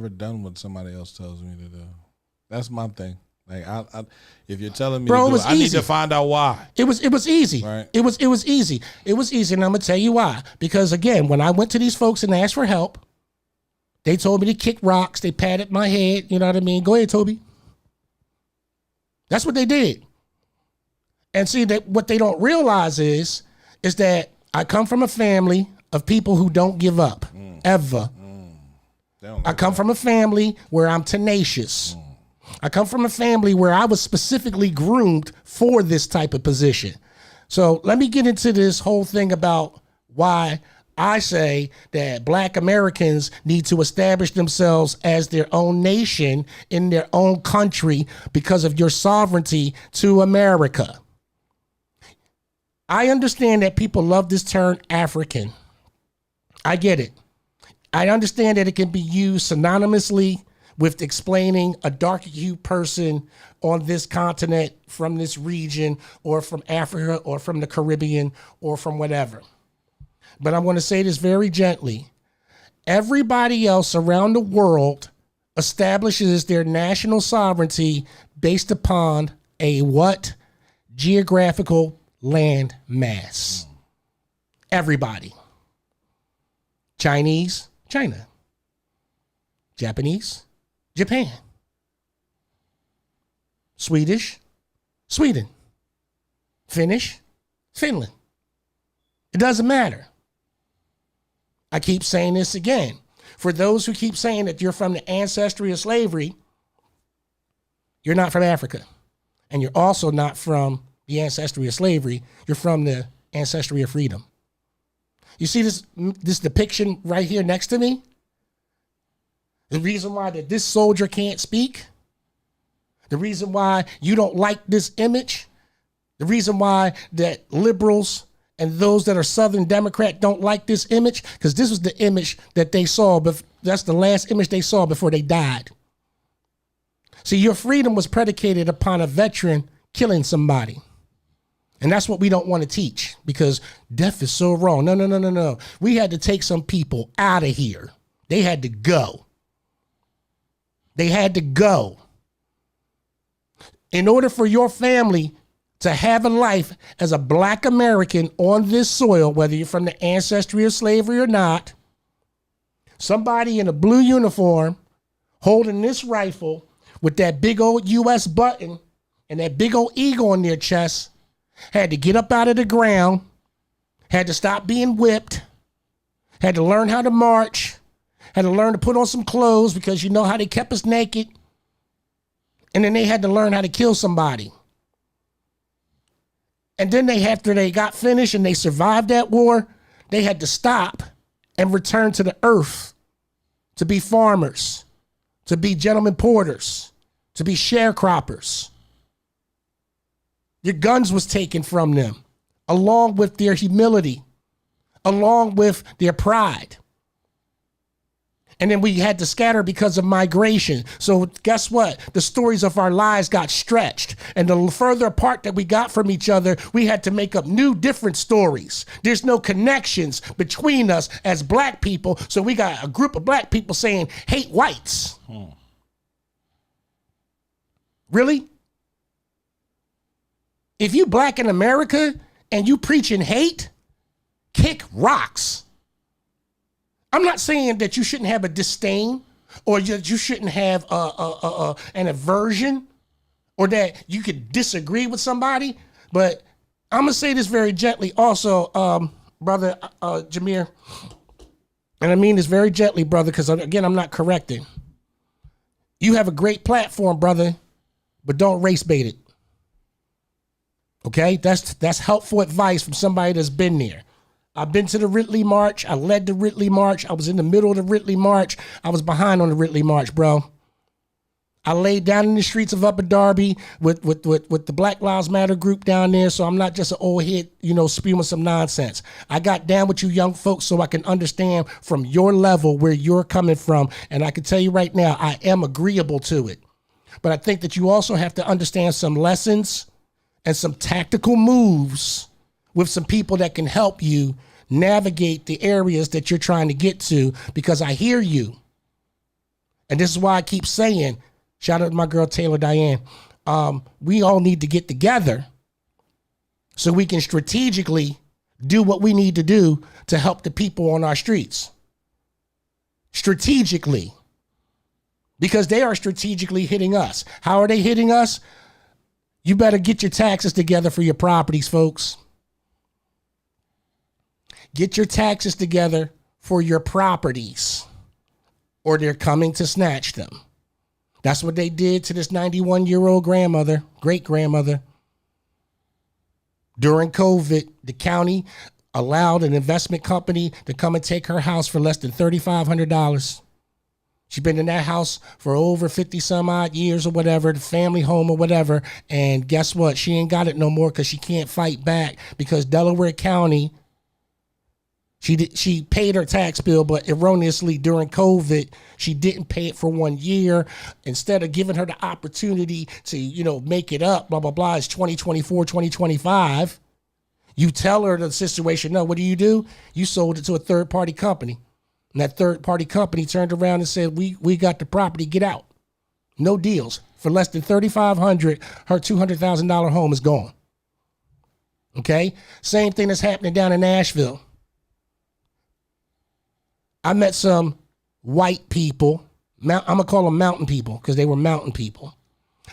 done what somebody else tells me to do. That's my thing. Like, if you're telling me to do it, I need to find out why.
It was easy.
Right.
It was easy. It was easy, and I'm going to tell you why. Because, again, when I went to these folks and asked for help, they told me to kick rocks. They patted my head. You know what I mean? Go ahead, Toby. That's what they did. And see, that what they don't realize is that I come from a family of people who don't give up, ever. I come from a family where I'm tenacious. I come from a family where I was specifically groomed for this type of position. So let me get into this whole thing about why I say that black Americans need to establish themselves as their own nation in their own country because of your sovereignty to America. I understand that people love this term African. I get it. I understand that it can be used synonymously with explaining a darker hued person on this continent, from this region, or from Africa, or from the Caribbean, or from whatever. But I'm going to say this very gently. Everybody else around the world establishes their national sovereignty based upon a what? Geographical land mass. Everybody. Chinese, China. Japanese, Japan. Swedish, Sweden. Finnish, Finland. It doesn't matter. I keep saying this again. For those who keep saying that you're from the ancestry of slavery, you're not from Africa. And you're also not from the ancestry of slavery. You're from the ancestry of freedom. You see this depiction right here next to me? The reason why that this soldier can't speak, the reason why you don't like this image, the reason why that liberals and those that are Southern Democrat don't like this image, because this was the image that they saw, but that's the last image they saw before they died. See, your freedom was predicated upon a veteran killing somebody. And that's what we don't want to teach because death is so wrong. No, no, no, no, no. We had to take some people out of here. They had to go. They had to go. In order for your family to have a life as a black American on this soil, whether you're from the ancestry of slavery or not, somebody in a blue uniform holding this rifle with that big old U.S. button and that big old eagle on their chest had to get up out of the ground, had to stop being whipped, had to learn how to march, had to learn to put on some clothes because you know how they kept us naked. And then they had to learn how to kill somebody. And then after they got finished and they survived that war, they had to stop and return to the earth to be farmers, to be gentlemen porters, to be sharecroppers. Your guns was taken from them, along with their humility, along with their pride. And then we had to scatter because of migration. So guess what? The stories of our lives got stretched. And the further apart that we got from each other, we had to make up new, different stories. There's no connections between us as black people. So we got a group of black people saying, hate whites. Really? If you black in America and you preaching hate, kick rocks. I'm not saying that you shouldn't have a disdain or that you shouldn't have an aversion or that you could disagree with somebody, but I'm going to say this very gently also, brother Jameer, and I mean this very gently, brother, because again, I'm not correcting. You have a great platform, brother, but don't race bait it. Okay, that's helpful advice from somebody that's been there. I've been to the Ridley March. I led the Ridley March. I was in the middle of the Ridley March. I was behind on the Ridley March, bro. I laid down in the streets of Upper Darby with the Black Lives Matter group down there, so I'm not just an old head, spewing some nonsense. I got down with you young folks so I can understand from your level where you're coming from, and I can tell you right now, I am agreeable to it. But I think that you also have to understand some lessons and some tactical moves with some people that can help you navigate the areas that you're trying to get to, because I hear you. And this is why I keep saying, shout out to my girl, Taylor Diane. We all need to get together so we can strategically do what we need to do to help the people on our streets. Strategically. Because they are strategically hitting us. How are they hitting us? You better get your taxes together for your properties, folks. Get your taxes together for your properties, or they're coming to snatch them. That's what they did to this 91-year-old grandmother, great-grandmother. During COVID, the county allowed an investment company to come and take her house for less than $3,500. She's been in that house for over 50 some odd years or whatever, the family home or whatever. And guess what? She ain't got it no more because she can't fight back, because Delaware County, she paid her tax bill, but erroneously during COVID, she didn't pay it for 1 year. Instead of giving her the opportunity to, make it up, blah, blah, blah, it's 2024, 2025. You tell her the situation. No, what do? You sold it to a third-party company. And that third-party company turned around and said, we got the property, get out. No deals. For less than $3,500, her $200,000 home is gone. Okay? Same thing that's happening down in Nashville. I met some white people. I'm going to call them mountain people because they were mountain people.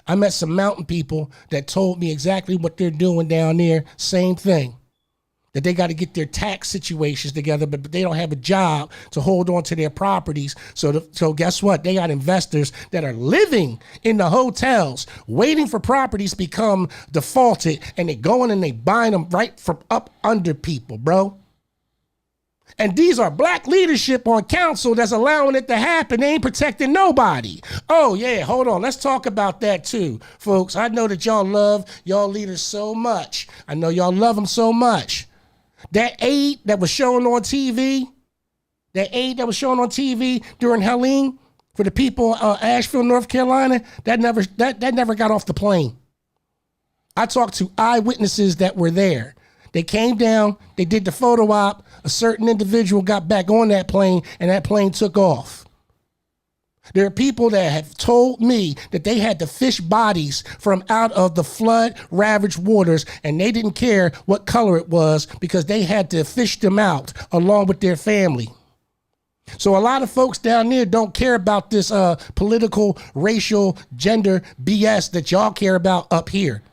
I met some mountain people that told me exactly what they're doing down there. Same thing. That they got to get their tax situations together, but they don't have a job to hold on to their properties. So guess what? They got investors that are living in the hotels, waiting for properties to become defaulted, and they going and they buying them right from up under people, bro. And these are black leadership on council that's allowing it to happen. They ain't protecting nobody. Oh, yeah, hold on. Let's talk about that too, folks. I know that y'all love y'all leaders so much. I know y'all love them so much. That aid that was shown on TV, during Halloween for the people of Asheville, North Carolina, that never got off the plane. I talked to eyewitnesses that were there. They came down, they did the photo op, a certain individual got back on that plane, and that plane took off. There are people that have told me that they had to fish bodies from out of the flood-ravaged waters, and they didn't care what color it was because they had to fish them out along with their family. So a lot of folks down there don't care about this political, racial, gender BS that y'all care about up here.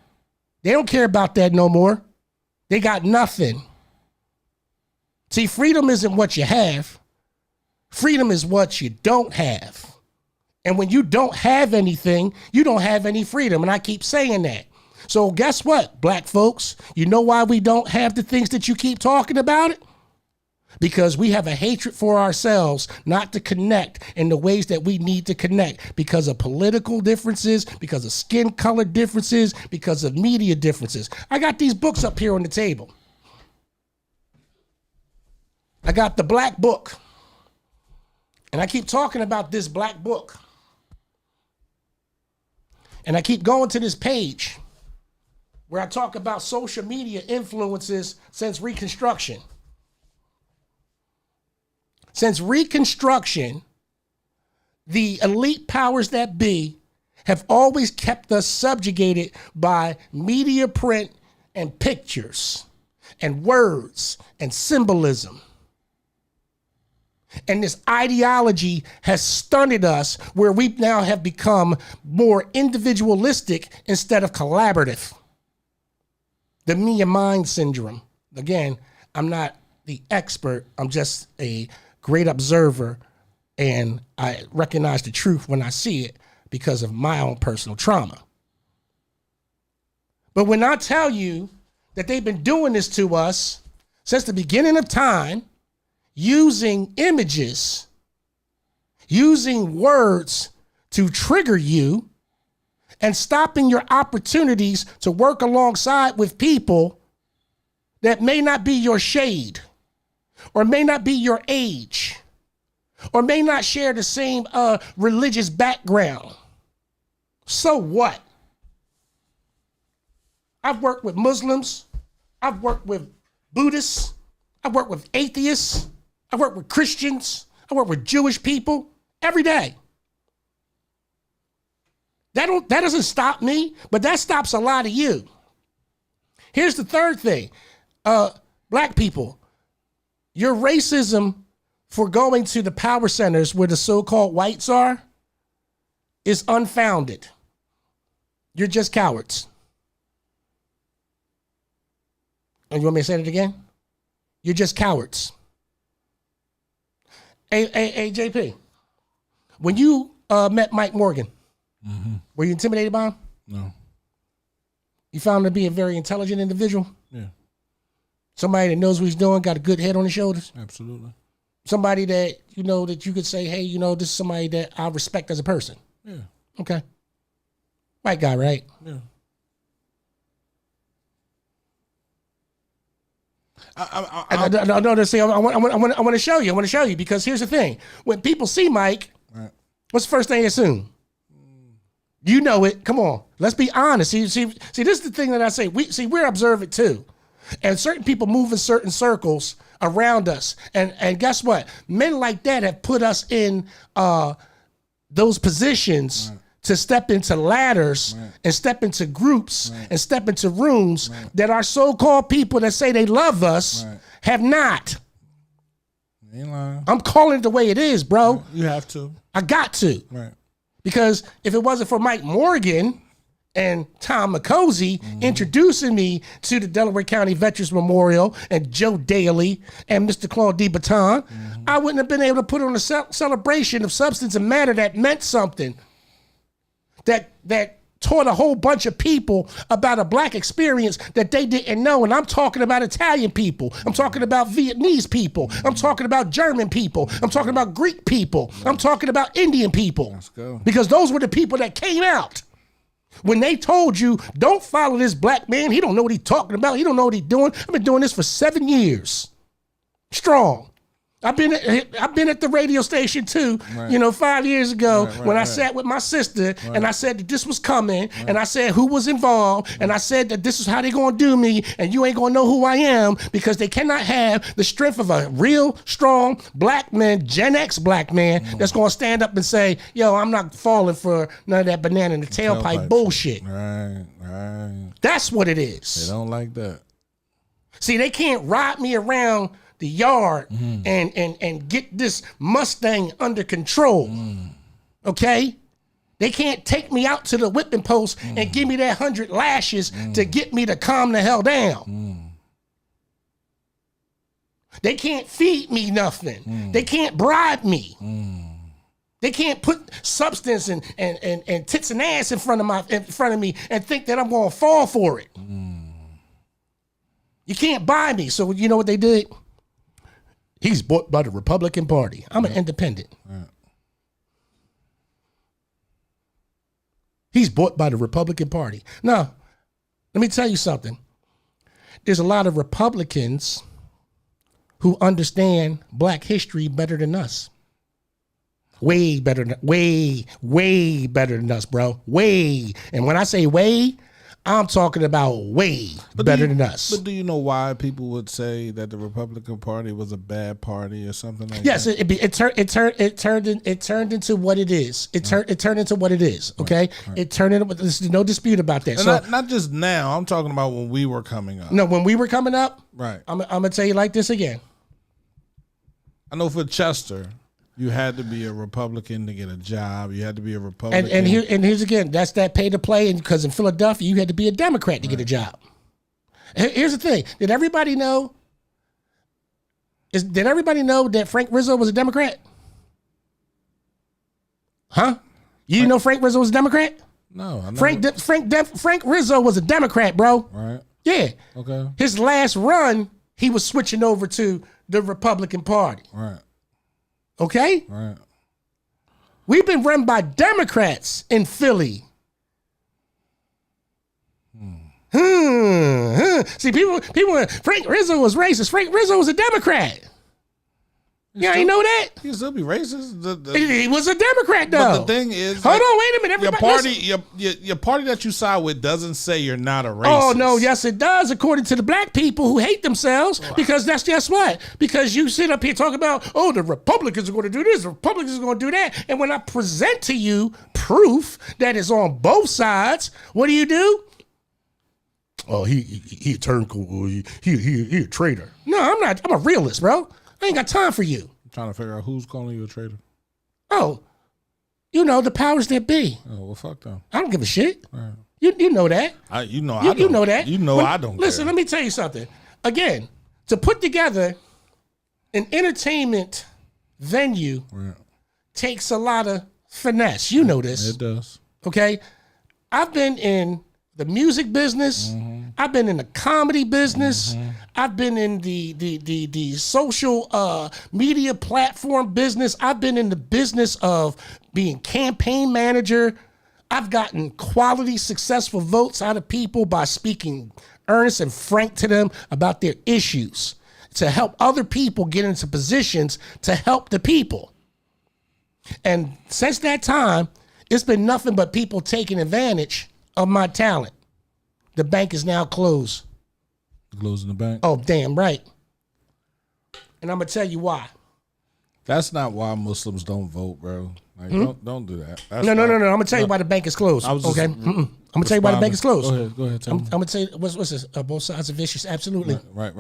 They don't care about that no more. They got nothing. See, freedom isn't what you have. Freedom is what you don't have. And when you don't have anything, you don't have any freedom. And I keep saying that. So guess what, black folks? You know why we don't have the things that you keep talking about it? Because we have a hatred for ourselves not to connect in the ways that we need to connect because of political differences, because of skin color differences, because of media differences. I got these books up here on the table. I got the Black Book. And I keep talking about this Black Book. And I keep going to this page where I talk about social media influences since Reconstruction. Since Reconstruction, the elite powers that be have always kept us subjugated by media print and pictures and words and symbolism. And this ideology has stunted us where we now have become more individualistic instead of collaborative. The me and mine syndrome. Again, I'm not the expert. I'm just a great observer, and I recognize the truth when I see it because of my own personal trauma. But when I tell you that they've been doing this to us since the beginning of time, using images, using words to trigger you, and stopping your opportunities to work alongside with people that may not be your shade, or may not be your age, or may not share the same religious background. So what? I've worked with Muslims. I've worked with Buddhists. I've worked with atheists. I've worked with Christians. I work with Jewish people every day. That doesn't stop me, but that stops a lot of you. Here's the third thing. Black people, your racism for going to the power centers where the so-called whites are is unfounded. You're just cowards. And you want me to say it again? You're just cowards. Hey, JP, when you met Mike Morgan, were you intimidated by him?
No.
You found him to be a very intelligent individual?
Yeah.
Somebody that knows what he's doing, got a good head on his shoulders?
Absolutely.
Somebody that, that you could say, hey, this is somebody that I respect as a person?
Yeah.
Okay. White guy, right?
Yeah. I
want to show you. I want to show you because here's the thing. When people see Mike,
right.
What's the first thing they assume? You know it. Come on. Let's be honest. See, this is the thing that I say. We're observant too. And certain people move in certain circles around us. And guess what? Men like that have put us in those positions to step into ladders and step into groups and step into rooms that our so-called people that say they love us have not.
Ain't lying.
I'm calling it the way it is, bro.
You have to.
I got to.
Right.
Because if it wasn't for Mike Morgan and Tom McCosey introducing me to the Delaware County Veterans Memorial and Joe Daly and Mr. Claude D. Baton, I wouldn't have been able to put on a celebration of substance and matter that meant something, that taught a whole bunch of people about a black experience that they didn't know. And I'm talking about Italian people. I'm talking about Vietnamese people. I'm talking about German people. I'm talking about Greek people. I'm talking about Indian people.
Let's go.
Because those were the people that came out. When they told you, don't follow this black man. He don't know what he's talking about. He don't know what he's doing. I've been doing this for 7 years. Strong. I've been at the radio station too, 5 years ago when I sat with my sister and I said that this was coming and I said who was involved and I said that this is how they gonna do me and you ain't gonna know who I am because they cannot have the strength of a real strong black man, Gen X black man that's gonna stand up and say, yo, I'm not falling for none of that banana in the tailpipe bullshit.
Right.
That's what it is.
They don't like that.
See, they can't ride me around the yard and get this Mustang under control. Okay? They can't take me out to the whipping post and give me that 100 lashes to get me to calm the hell down. They can't feed me nothing. They can't bribe me. They can't put substance and tits and ass in front of me and think that I'm gonna fall for it. You can't buy me. So you know what they did? He's bought by the Republican Party. I'm an independent. He's bought by the Republican Party. Now, let me tell you something. There's a lot of Republicans who understand black history better than us. Way better than us, bro. Way. And when I say way, I'm talking about way better than us.
But do you know why people would say that the Republican Party was a bad party or something like
yes,
that?
It turned into what it is. It turned into what it is. Okay, right. It turned into. There's no dispute about that.
And
so
not just now. I'm talking about when we were coming up.
No, when we were coming up.
Right.
I'm gonna tell you like this again.
I know for Chester, you had to be a Republican to get a job. You had to be a Republican.
And here's again, that's that pay to play. And because in Philadelphia, you had to be a Democrat to get a job. Here's the thing: did everybody know? Did everybody know that Frank Rizzo was a Democrat? Huh? You didn't know Frank Rizzo was a Democrat?
No, I know.
Frank Rizzo was a Democrat, bro.
Right.
Yeah.
Okay.
His last run, he was switching over to the Republican Party.
Right.
Okay?
Right.
We've been run by Democrats in Philly. See, people, Frank Rizzo was racist. Frank Rizzo was a Democrat. You ain't know that?
He still be racist.
He was a Democrat, though.
But the thing is,
hold on, wait a minute.
Your party that you side with doesn't say you're not a racist.
Oh no, yes it does. According to the black people who hate themselves, because that's just what. Because you sit up here talking about, the Republicans are going to do this, the Republicans are going to do that, and when I present to you proof that is on both sides, what do? Oh, he a turncoat. He a traitor. No, I'm not. I'm a realist, bro. I ain't got time for you.
I'm trying to figure out who's calling you a traitor.
Oh, the powers that be.
Oh, well, fuck them.
I don't give a shit.
Right.
You know that.
You know that.
You know
I don't
listen,
care.
let me tell you something. Again, to put together an entertainment venue takes a lot of finesse. You know this.
It does.
Okay? I've been in the music business. I've been in the comedy business. I've been in the social media platform business. I've been in the business of being campaign manager. I've gotten quality, successful votes out of people by speaking earnest and frank to them about their issues to help other people get into positions to help the people. And since that time, it's been nothing but people taking advantage of my talent. The bank is now closed.
Closing the bank?
Oh, damn right. And I'm going to tell you why.
That's not why Muslims don't vote, bro. Like, don't do that.
No. I'm going to tell you why the bank is closed. I'm going to tell you why the bank is closed.
Go ahead.
I'm going to tell you, what's this? Both sides are vicious. Absolutely.
Right.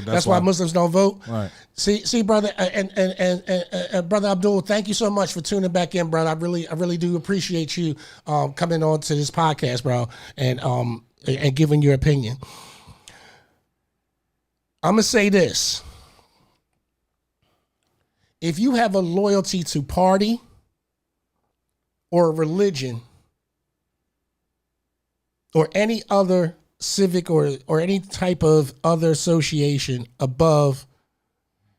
That's why Muslims don't vote.
Right.
See, brother, and brother Abdul, thank you so much for tuning back in, brother. I really do appreciate you coming on to this podcast, bro, and giving your opinion. I'm going to say this. If you have a loyalty to party or a religion or any other civic or any type of other association above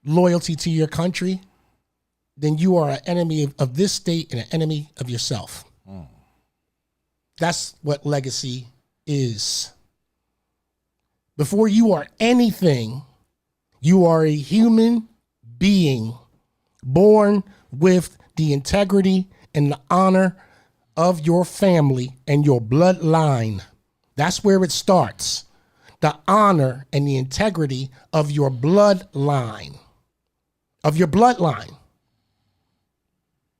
loyalty to your country, then you are an enemy of this state and an enemy of yourself. That's what legacy is. Before you are anything, you are a human being born with the integrity and the honor of your family and your bloodline. That's where it starts. The honor and the integrity of your bloodline. Of your bloodline.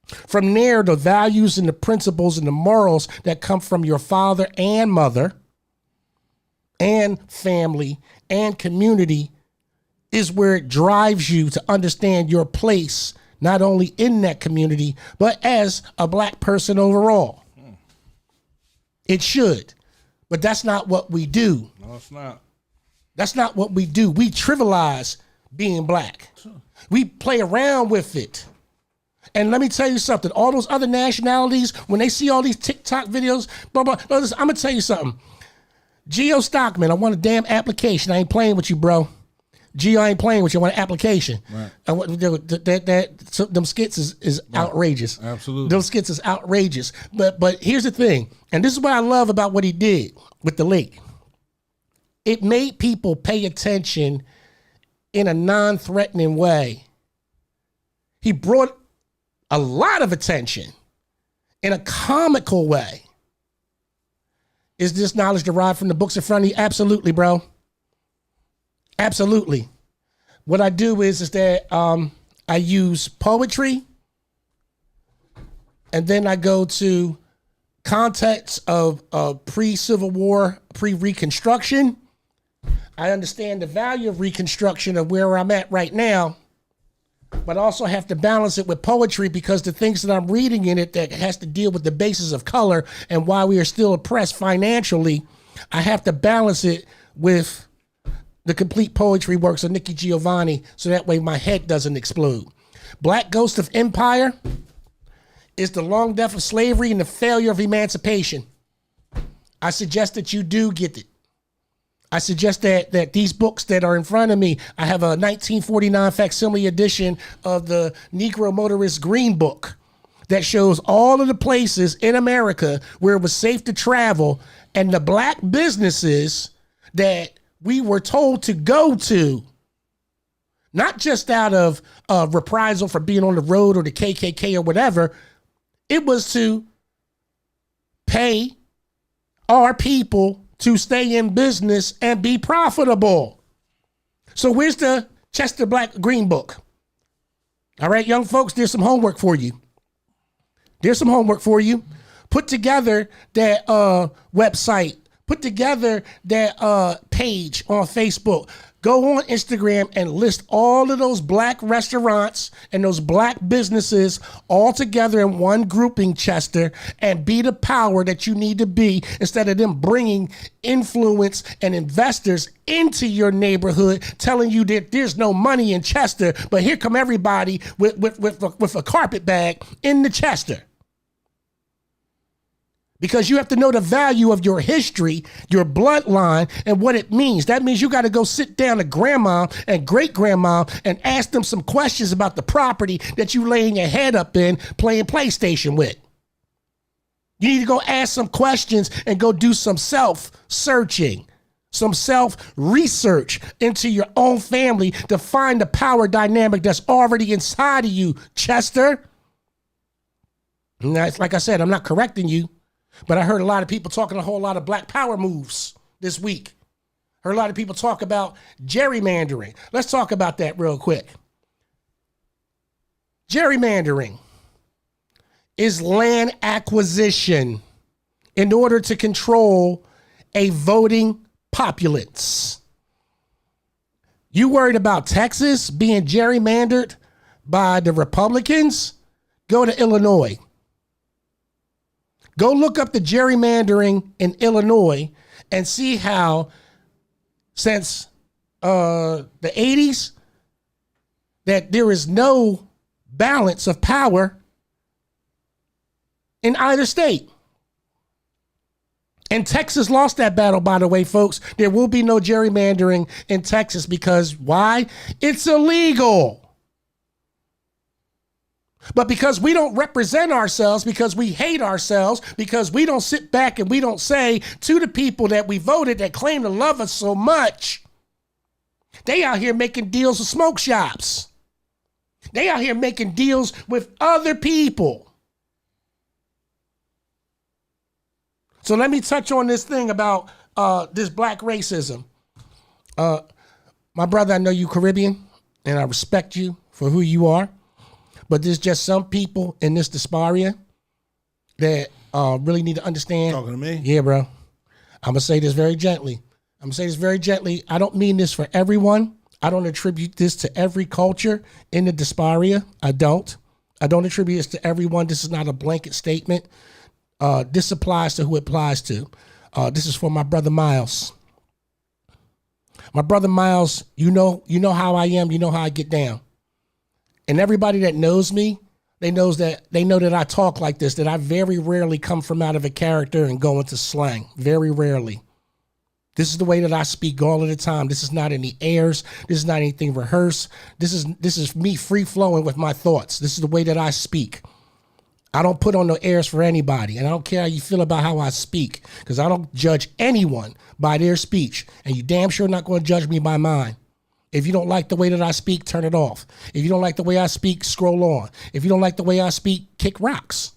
From there, the values and the principles and the morals that come from your father and mother and family and community is where it drives you to understand your place, not only in that community, but as a black person overall. It should, but that's not what we do.
No, it's not.
That's not what we do. We trivialize being black. We play around with it. And let me tell you something. All those other nationalities, when they see all these TikTok videos, blah, blah, blah, listen, I'm going to tell you something. Geo Stockman, I want a damn application. I ain't playing with you, bro. Geo, I ain't playing with you. I want an application. Right. Them skits is outrageous.
Absolutely.
Those skits is outrageous. But here's the thing, and this is what I love about what he did with the lake. It made people pay attention in a non-threatening way. He brought a lot of attention in a comical way. Is this knowledge derived from the books in front of you? Absolutely, bro. Absolutely. What I do is that I use poetry, and then I go to context of pre-Civil War, pre-Reconstruction. I understand the value of Reconstruction of where I'm at right now, but I also have to balance it with poetry because the things that I'm reading in it that has to deal with the basis of color and why we are still oppressed financially, I have to balance it with the complete poetry works of Nikki Giovanni so that way my head doesn't explode. Black Ghost of Empire is the long death of slavery and the failure of emancipation. I suggest that you do get it. I suggest that these books that are in front of me, I have a 1949 facsimile edition of the Negro Motorist Green Book that shows all of the places in America where it was safe to travel and the black businesses that we were told to go to, not just out of reprisal for being on the road or the KKK or whatever. It was to pay our people to stay in business and be profitable. So where's the Chester Black Green Book? All right, young folks, there's some homework for you. There's some homework for you. Put together that website. Put together that page on Facebook. Go on Instagram and list all of those black restaurants and those black businesses all together in one grouping, Chester, and be the power that you need to be instead of them bringing influence and investors into your neighborhood telling you that there's no money in Chester, but here come everybody with a carpet bag in the Chester. Because you have to know the value of your history, your bloodline, and what it means. That means you got to go sit down to grandma and great-grandma and ask them some questions about the property that you laying your head up in playing PlayStation with. You need to go ask some questions and go do some self-searching, some self-research into your own family to find the power dynamic that's already inside of you, Chester. And that's, like I said, I'm not correcting you. But I heard a lot of people talking a whole lot of black power moves this week. Heard a lot of people talk about gerrymandering. Let's talk about that real quick. Gerrymandering is land acquisition in order to control a voting populace. You worried about Texas being gerrymandered by the Republicans? Go to Illinois. Go look up the gerrymandering in Illinois and see how since the 80s that there is no balance of power in either state. And Texas lost that battle, by the way, folks. There will be no gerrymandering in Texas because why? It's illegal. But because we don't represent ourselves, because we hate ourselves, because we don't sit back and we don't say to the people that we voted that claim to love us so much, they out here making deals with smoke shops. They out here making deals with other people. So let me touch on this thing about this black racism. My brother, I know you Caribbean, and I respect you for who you are. But there's just some people in this diaspora that really need to understand.
Talking to me?
Yeah, bro. I'm going to say this very gently. I don't mean this for everyone. I don't attribute this to every culture in the diaspora. I don't attribute this to everyone. This is not a blanket statement. This applies to who it applies to. This is for my brother Miles. My brother Miles, you know how I am. You know how I get down. And everybody that knows me, they know that I talk like this, that I very rarely come from out of a character and go into slang. Very rarely. This is the way that I speak all of the time. This is not any airs. This is not anything rehearsed. This is me free flowing with my thoughts. This is the way that I speak. I don't put on no airs for anybody, and I don't care how you feel about how I speak, because I don't judge anyone by their speech, and you damn sure not going to judge me by mine. If you don't like the way that I speak, turn it off. If you don't like the way I speak, scroll on. If you don't like the way I speak, kick rocks.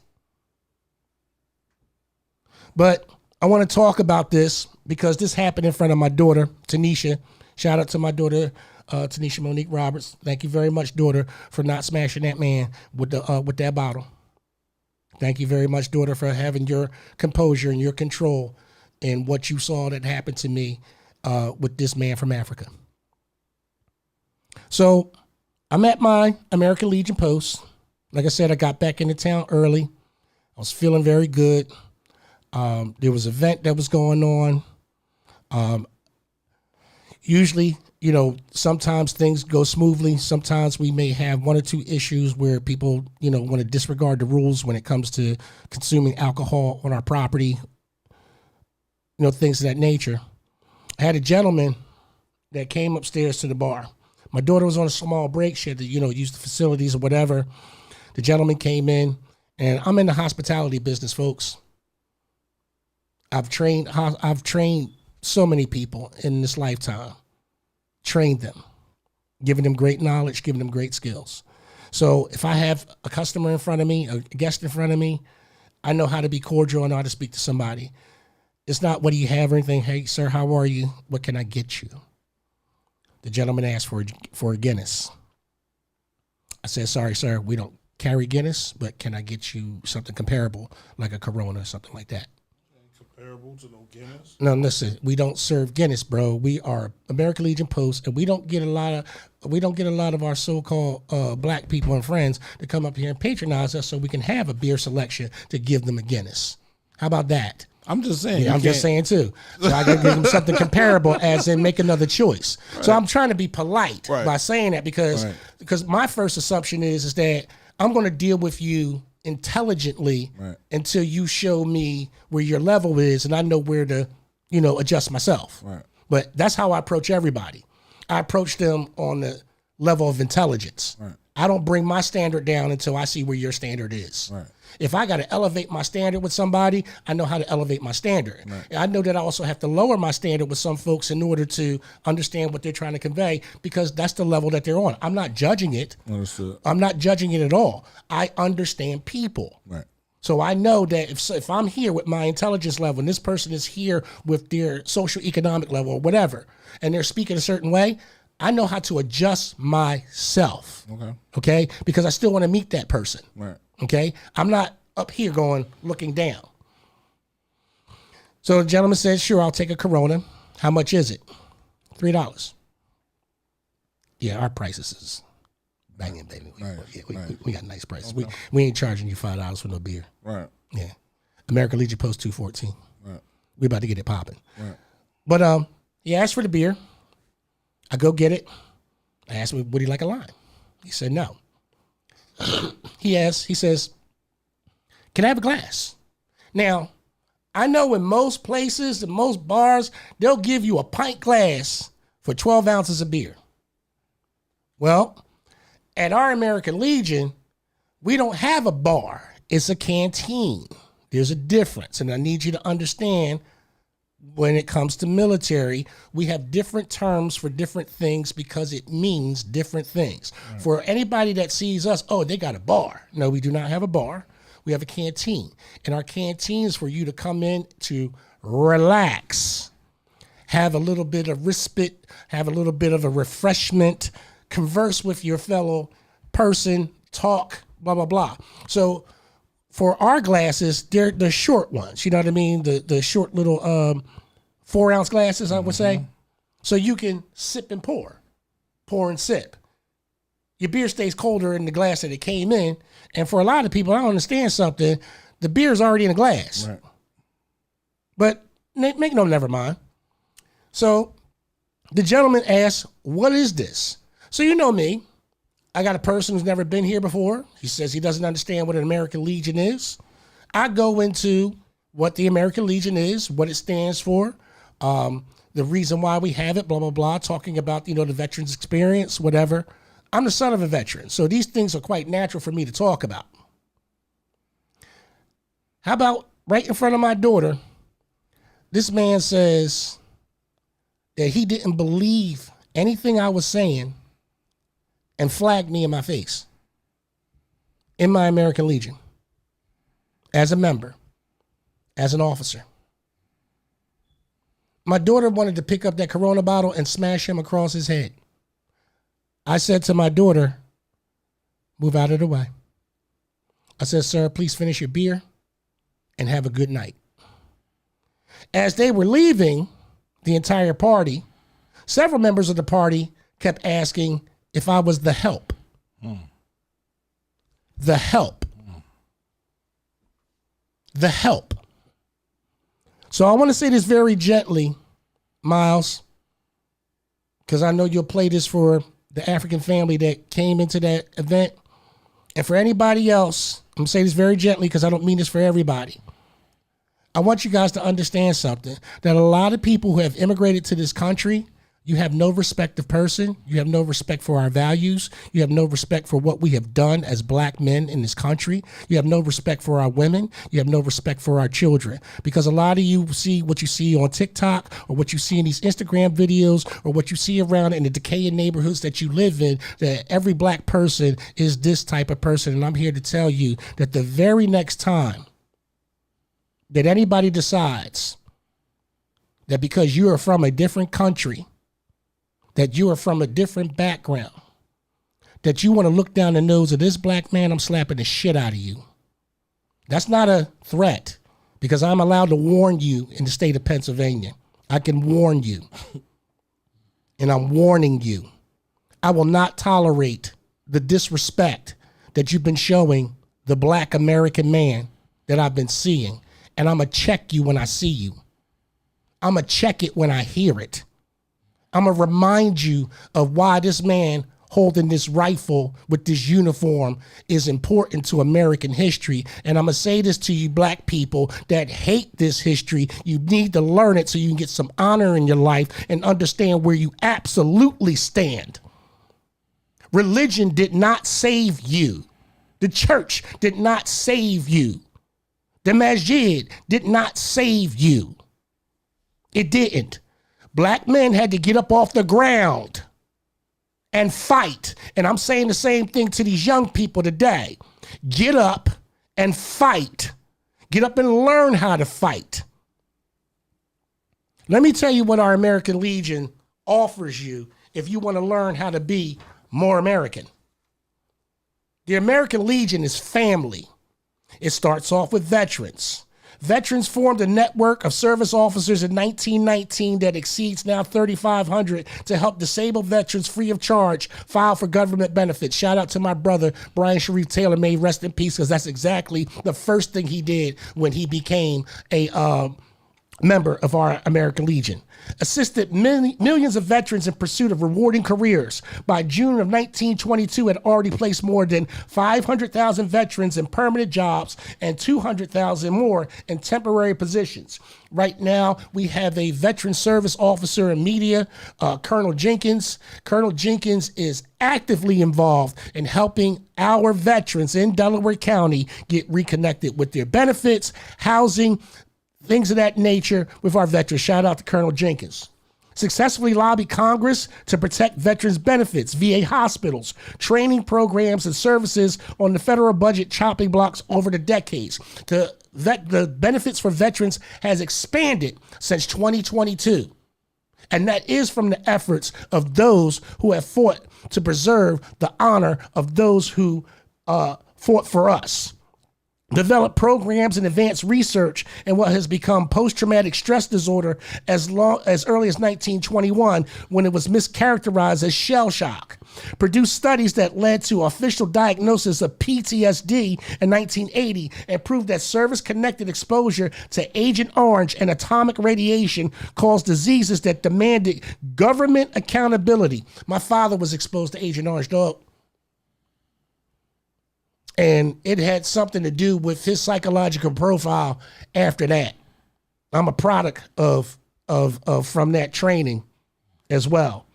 But I want to talk about this because this happened in front of my daughter, Tanisha. Shout out to my daughter, Tanisha Monique Roberts. Thank you very much, daughter, for not smashing that man with that bottle. Thank you very much, daughter, for having your composure and your control in what you saw that happened to me with this man from Africa. So I'm at my American Legion post. Like I said, I got back into town early. I was feeling very good. There was an event that was going on. Usually, sometimes things go smoothly. Sometimes we may have one or two issues where people, want to disregard the rules when it comes to consuming alcohol on our property, things of that nature. I had a gentleman that came upstairs to the bar. My daughter was on a small break. She had to, use the facilities or whatever. The gentleman came in, and I'm in the hospitality business, folks. I've trained so many people in this lifetime. Trained them, giving them great knowledge, giving them great skills. So if I have a customer in front of me, a guest in front of me, I know how to be cordial and know how to speak to somebody. It's not, what do you have or anything? Hey, sir, how are you? What can I get you? The gentleman asked for a Guinness. I said, sorry, sir, we don't carry Guinness, but can I get you something comparable, like a Corona or something like that?
Comparable to no Guinness?
No, listen, we don't serve Guinness, bro. We are American Legion Post, and we don't get a lot of our so-called black people and friends to come up here and patronize us so we can have a beer selection to give them a Guinness. How about that?
I'm just saying.
Yeah, I'm just saying too. So I gotta give them something comparable, as in make another choice. Right. So I'm trying to be polite by saying that because my first assumption is that I'm going to deal with you intelligently until you show me where your level is, and I know where to, adjust myself. Right. But that's how I approach everybody. I approach them on the level of intelligence. Right. I don't bring my standard down until I see where your standard is. Right. If I got to elevate my standard with somebody, I know how to elevate my standard. Right. I know that I also have to lower my standard with some folks in order to understand what they're trying to convey, because that's the level that they're on. I'm not judging it. Understood. I'm not judging it at all. I understand people. Right. So I know that if I'm here with my intelligence level and this person is here with their social economic level or whatever, and they're speaking a certain way, I know how to adjust myself. Okay? Because I still want to meet that person. Right. Okay? I'm not up here looking down. So the gentleman said, sure, I'll take a Corona. How much is it? $3. Yeah, our prices is banging, baby. We got nice prices. Okay. We ain't charging you $5 for no beer. Right. Yeah. American Legion Post 214. Right. We about to get it popping. Right. But he asked for the beer. I go get it. I asked him, would he like a lime? He said no. He says, can I have a glass? Now, I know in most places, in most bars, they'll give you a pint glass for 12 ounces of beer. Well, at our American Legion, we don't have a bar. It's a canteen. There's a difference, and I need you to understand when it comes to military, we have different terms for different things because it means different things. Right. For anybody that sees us, oh, they got a bar. No, we do not have a bar. We have a canteen. And our canteen is for you to come in to relax, have a little bit of respite, have a little bit of a refreshment, converse with your fellow person, talk, blah, blah, blah. So for our glasses, they're the short ones. You know what I mean? The short little 4-ounce glasses, I would say. So you can sip and pour and sip. Your beer stays colder in the glass that it came in. And for a lot of people, I don't understand something. The beer's already in the glass. Right. But make no, never mind. So the gentleman asked, what is this? So you know me. I got a person who's never been here before. He says he doesn't understand what an American Legion is. I go into what the American Legion is, what it stands for, the reason why we have it, blah, blah, blah, talking about, the veterans experience, whatever. I'm the son of a veteran, so these things are quite natural for me to talk about. How about right in front of my daughter, this man says that he didn't believe anything I was saying and flagged me in my face in my American Legion as a member, as an officer. My daughter wanted to pick up that Corona bottle and smash him across his head. I said to my daughter, move out of the way. I said, sir, please finish your beer and have a good night. As they were leaving the entire party, several members of the party kept asking if I was the help. The help. The help. So I want to say this very gently, Miles, because I know you'll play this for the African family that came into that event. And for anybody else, I'm going to say this very gently because I don't mean this for everybody. I want you guys to understand something, that a lot of people who have immigrated to this country, you have no respect of person. You have no respect for our values. You have no respect for what we have done as black men in this country. You have no respect for our women. You have no respect for our children. Because a lot of you see what you see on TikTok or what you see in these Instagram videos or what you see around in the decaying neighborhoods that you live in, that every black person is this type of person. And I'm here to tell you that the very next time that anybody decides that because you are from a different country, that you are from a different background, that you want to look down the nose of this black man, I'm slapping the shit out of you. That's not a threat, because I'm allowed to warn you in the state of Pennsylvania. I can warn you. And I'm warning you. I will not tolerate the disrespect that you've been showing the black American man that I've been seeing. And I'm going to check you when I see you. I'm going to check it when I hear it. I'm going to remind you of why this man holding this rifle with this uniform is important to American history. And I'm going to say this to you black people that hate this history. You need to learn it so you can get some honor in your life and understand where you absolutely stand. Religion did not save you. The church did not save you. The masjid did not save you. It didn't. Black men had to get up off the ground and fight. And I'm saying the same thing to these young people today. Get up and fight. Get up and learn how to fight. Let me tell you what our American Legion offers you if you want to learn how to be more American. The American Legion is family. It starts off with veterans. Veterans formed a network of service officers in 1919 that exceeds now 3,500 to help disabled veterans free of charge file for government benefits. Shout out to my brother, Brian Sharif Taylor, may he rest in peace, because that's exactly the first thing he did when he became a member of our American Legion. Assisted millions of veterans in pursuit of rewarding careers. By June of 1922, had already placed more than 500,000 veterans in permanent jobs and 200,000 more in temporary positions. Right now, we have a veteran service officer in media, Colonel Jenkins. Colonel Jenkins is actively involved in helping our veterans in Delaware County get reconnected with their benefits, housing, things of that nature with our veterans. Shout out to Colonel Jenkins. Successfully lobbied Congress to protect veterans' benefits, VA hospitals, training programs, and services on the federal budget chopping blocks over the decades. The benefits for veterans has expanded since 2022. And that is from the efforts of those who have fought to preserve the honor of those who fought for us. Develop programs and advance research in what has become post-traumatic stress disorder as early as 1921, when it was mischaracterized as shell shock. Produced studies that led to official diagnosis of PTSD in 1980 and proved that service-connected exposure to Agent Orange and atomic radiation caused diseases that demanded government accountability. My father was exposed to Agent Orange, dog. And it had something to do with his psychological profile after that. I'm a product of from that training as well.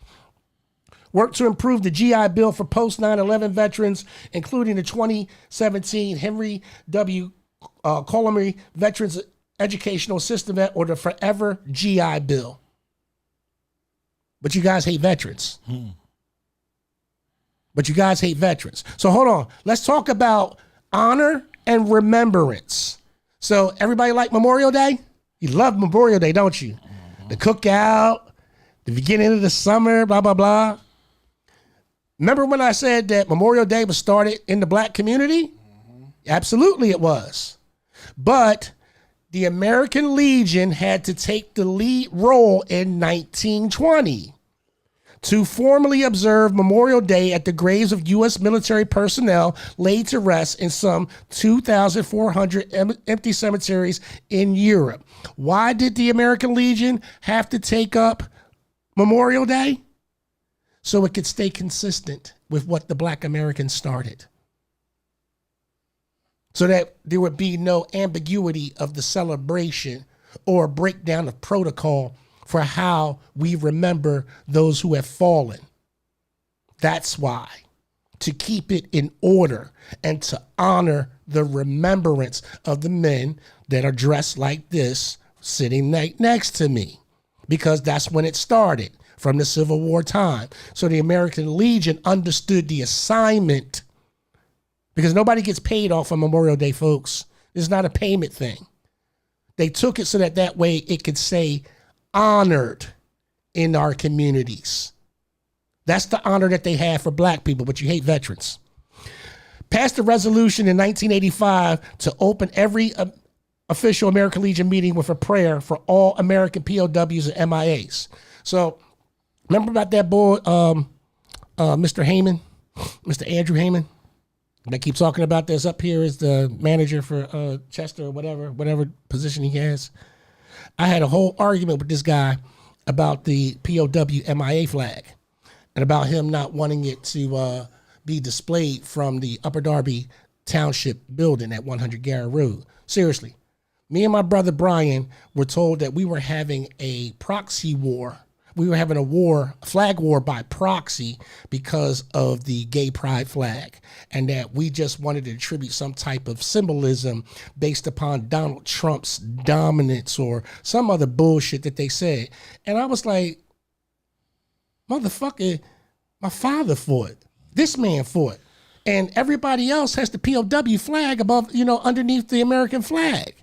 Worked to improve the GI Bill for post 9/11 veterans, including the 2017 Henry W. Colomy Veterans Educational System, or the Forever GI Bill. But you guys hate veterans. But you guys hate veterans. So hold on. Let's talk about honor and remembrance. So everybody like Memorial Day? You love Memorial Day, don't you? The cookout, the beginning of the summer, blah, blah, blah. Remember when I said that Memorial Day was started in the black community? Absolutely it was. But the American Legion had to take the lead role in 1920. To formally observe Memorial Day at the graves of U.S. military personnel laid to rest in some 2,400 empty cemeteries in Europe. Why did the American Legion have to take up Memorial Day? So it could stay consistent with what the Black Americans started. So that there would be no ambiguity of the celebration or breakdown of protocol for how we remember those who have fallen. That's why, to keep it in order and to honor the remembrance of the men that are dressed like this sitting next to me, because that's when it started, from the Civil War time. So the American Legion understood the assignment, because nobody gets paid off on Memorial Day, folks. It's not a payment thing. They took it so that way it could say honored in our communities. That's the honor that they have for black people, but you hate veterans. Passed a resolution in 1985 to open every official American Legion meeting with a prayer for all American POWs and MIAs. So remember about that boy, Mr. Heyman, Mr. Andrew Heyman? That keeps talking about this up here as the manager for Chester or whatever position he has. I had a whole argument with this guy about the POW MIA flag and about him not wanting it to be displayed from the Upper Darby Township building at 100 Garrett Road. Seriously, me and my brother Brian were told that we were having a proxy war. We were having a flag war by proxy because of the gay pride flag, and that we just wanted to attribute some type of symbolism based upon Donald Trump's dominance or some other bullshit that they said. And I was like, motherfucker, my father fought. This man fought. And everybody else has the POW flag above, underneath the American flag.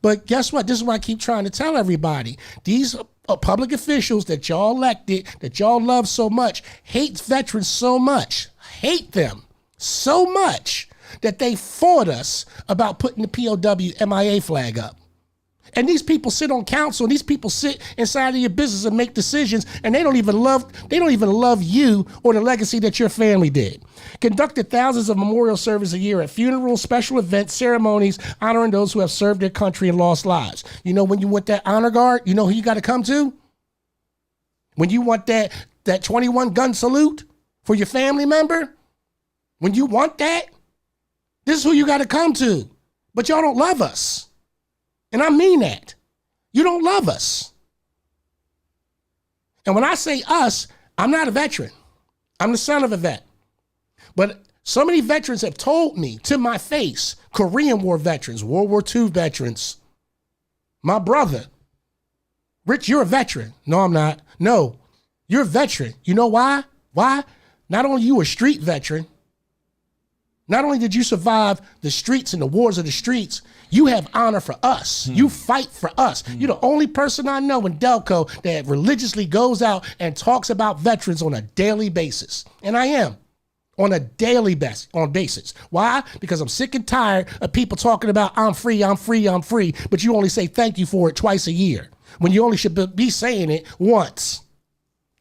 But guess what? This is what I keep trying to tell everybody. These public officials that y'all elected, that y'all love so much, hate veterans so much, hate them so much that they fought us about putting the POW MIA flag up. And these people sit on council, and these people sit inside of your business and make decisions, and they don't even love you or the legacy that your family did. Conducted thousands of memorial services a year at funerals, special events, ceremonies, honoring those who have served their country and lost lives. You know, when you want that honor guard, you know who you got to come to? When you want that 21 gun salute for your family member, when you want that, this is who you got to come to. But y'all don't love us. And I mean that. You don't love us. And when I say us, I'm not a veteran. I'm the son of a vet. But so many veterans have told me to my face, Korean War veterans, World War II veterans, My brother. Rich, you're a veteran. No, I'm not. No, you're a veteran. You know why? Why? Not only you a street veteran, not only did you survive the streets and the wars of the streets, you have honor for us. You fight for us. You're the only person I know in Delco that religiously goes out and talks about veterans on a daily basis. And I am on a daily basis. Why? Because I'm sick and tired of people talking about I'm free, I'm free, I'm free, but you only say thank you for it twice a year when you only should be saying it once.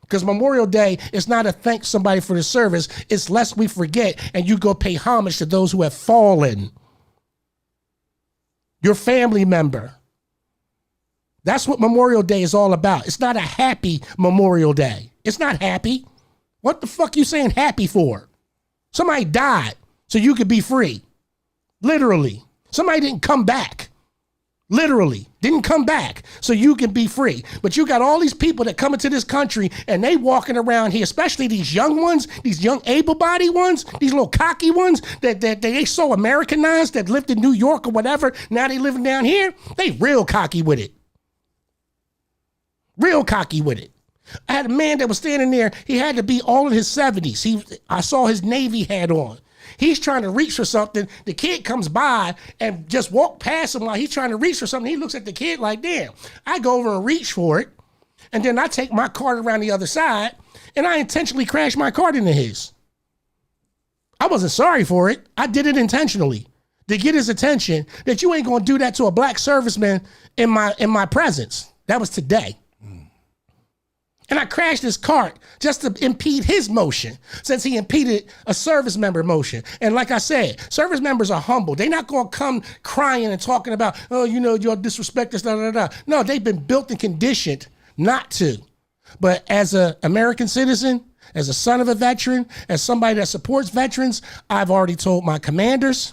Because Memorial Day is not a thank somebody for the service. It's lest we forget and you go pay homage to those who have fallen. Your family member. That's what Memorial Day is all about. It's not a happy Memorial Day. It's not happy. What the fuck you saying happy for? Somebody died so you could be free. Literally. Somebody didn't come back. Literally didn't come back so you can be free. But you got all these people that come into this country and they walking around here, especially these young ones, these young able-bodied ones, these little cocky ones that they so Americanized that lived in New York or whatever. Now they living down here. They real cocky with it. Real cocky with it. I had a man that was standing there. He had to be all in his 70s. I saw his Navy hat on. He's trying to reach for something. The kid comes by and just walk past him while he's trying to reach for something. He looks at the kid like, damn. I go over and reach for it. And then I take my cart around the other side and I intentionally crash my cart into his. I wasn't sorry for it. I did it intentionally to get his attention that you ain't going to do that to a black serviceman in my presence. That was today. And I crashed his cart just to impede his motion since he impeded a service member motion. And like I said, service members are humble. They're not going to come crying and talking about, oh, you know, you'll disrespect us, da, da, da. No, they've been built and conditioned not to. But as an American citizen, as a son of a veteran, as somebody that supports veterans, I've already told my commanders,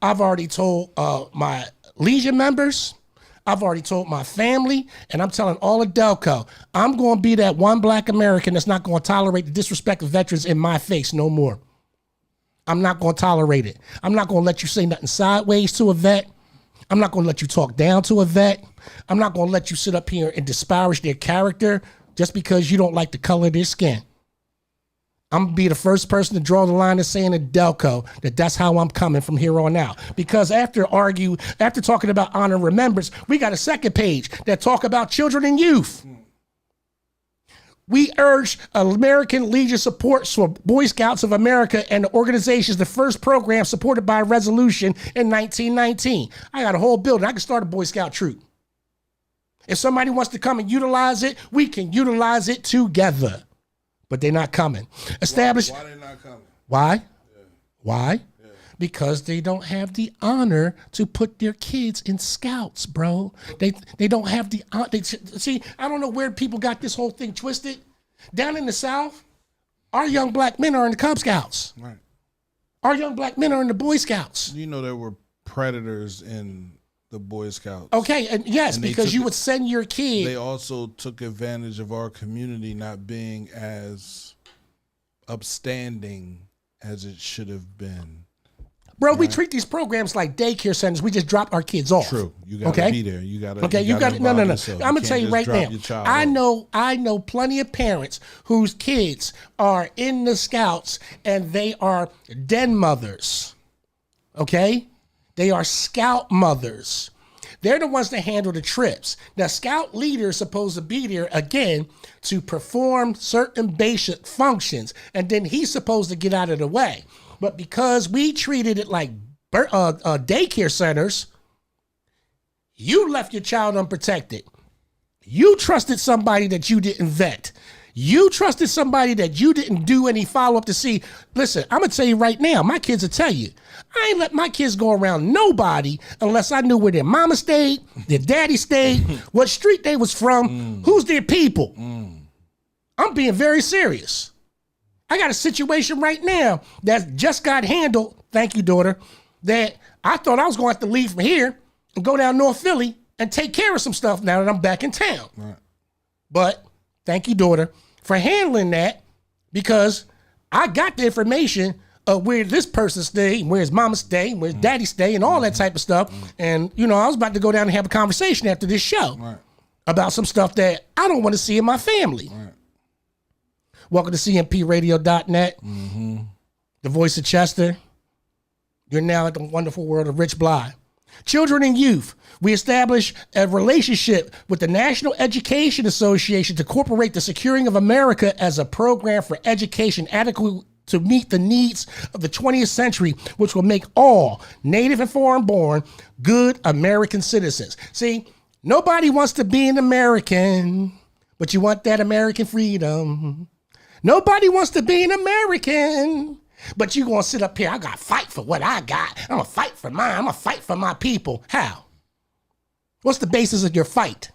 I've already told my Legion members, I've already told my family, and I'm telling all of Delco, I'm going to be that one black American that's not going to tolerate the disrespect of veterans in my face no more. I'm not going to tolerate it. I'm not going to let you say nothing sideways to a vet. I'm not going to let you talk down to a vet. I'm not going to let you sit up here and disparage their character just because you don't like the color of their skin. I'm going to be the first person to draw the line and saying to Delco that that's how I'm coming from here on out. Because after talking about honor and remembrance, we got a second page that talk about children and youth. We urge American Legion support for Boy Scouts of America and the organizations, the first program supported by a resolution in 1919. I got a whole building. I can start a Boy Scout troop. If somebody wants to come and utilize it, we can utilize it together. But they're not coming. Why
they not coming?
Why? Yeah. Why? Yeah. Because they don't have the honor to put their kids in scouts, bro. They don't have the see, I don't know where people got this whole thing twisted. Down in the South, our young black men are in the Cub Scouts. Right. Our young black men are in the Boy Scouts.
You know there were predators in the Boy Scouts.
Okay, and yes, and because you would send your kid.
They also took advantage of our community not being as upstanding as it should have been.
Bro, right? We treat these programs like daycare centers. We just drop our kids off.
True. You gotta be there. You gotta.
Okay, you gotta. No. I'm gonna tell you right now. I know plenty of parents whose kids are in the Scouts and they are den mothers. Okay. They are scout mothers. They're the ones that handle the trips. Now, scout leader is supposed to be there, again, to perform certain basic functions, and then he's supposed to get out of the way. But because we treated it like daycare centers, you left your child unprotected. You trusted somebody that you didn't vet. You trusted somebody that you didn't do any follow-up to see. Listen, I'm going to tell you right now, my kids will tell you, I ain't let my kids go around nobody unless I knew where their mama stayed, their daddy stayed, what street they was from, who's their people. I'm being very serious. I got a situation right now that just got handled, thank you, daughter, that I thought I was going to have to leave from here and go down North Philly and take care of some stuff now that I'm back in town. Right. But thank you, daughter, for handling that, because I got the information where this person stay, where his mama stay, where his daddy stay, and all that type of stuff. And, you know, I was about to go down and have a conversation after this show about some stuff that I don't want to see in my family. Welcome to cmpradio.net, the voice of Chester. You're now at the wonderful world of Rich Blye. Children and youth, we establish a relationship with the National Education Association to incorporate the Securing of America as a program for education adequate to meet the needs of the 20th century, which will make all native and foreign born good American citizens. See, nobody wants to be an American, but you want that American freedom. Nobody wants to be an American, but you gonna sit up here, I gotta fight for what I got. I'm gonna fight for mine. I'm gonna fight for my people. How? What's the basis of your fight?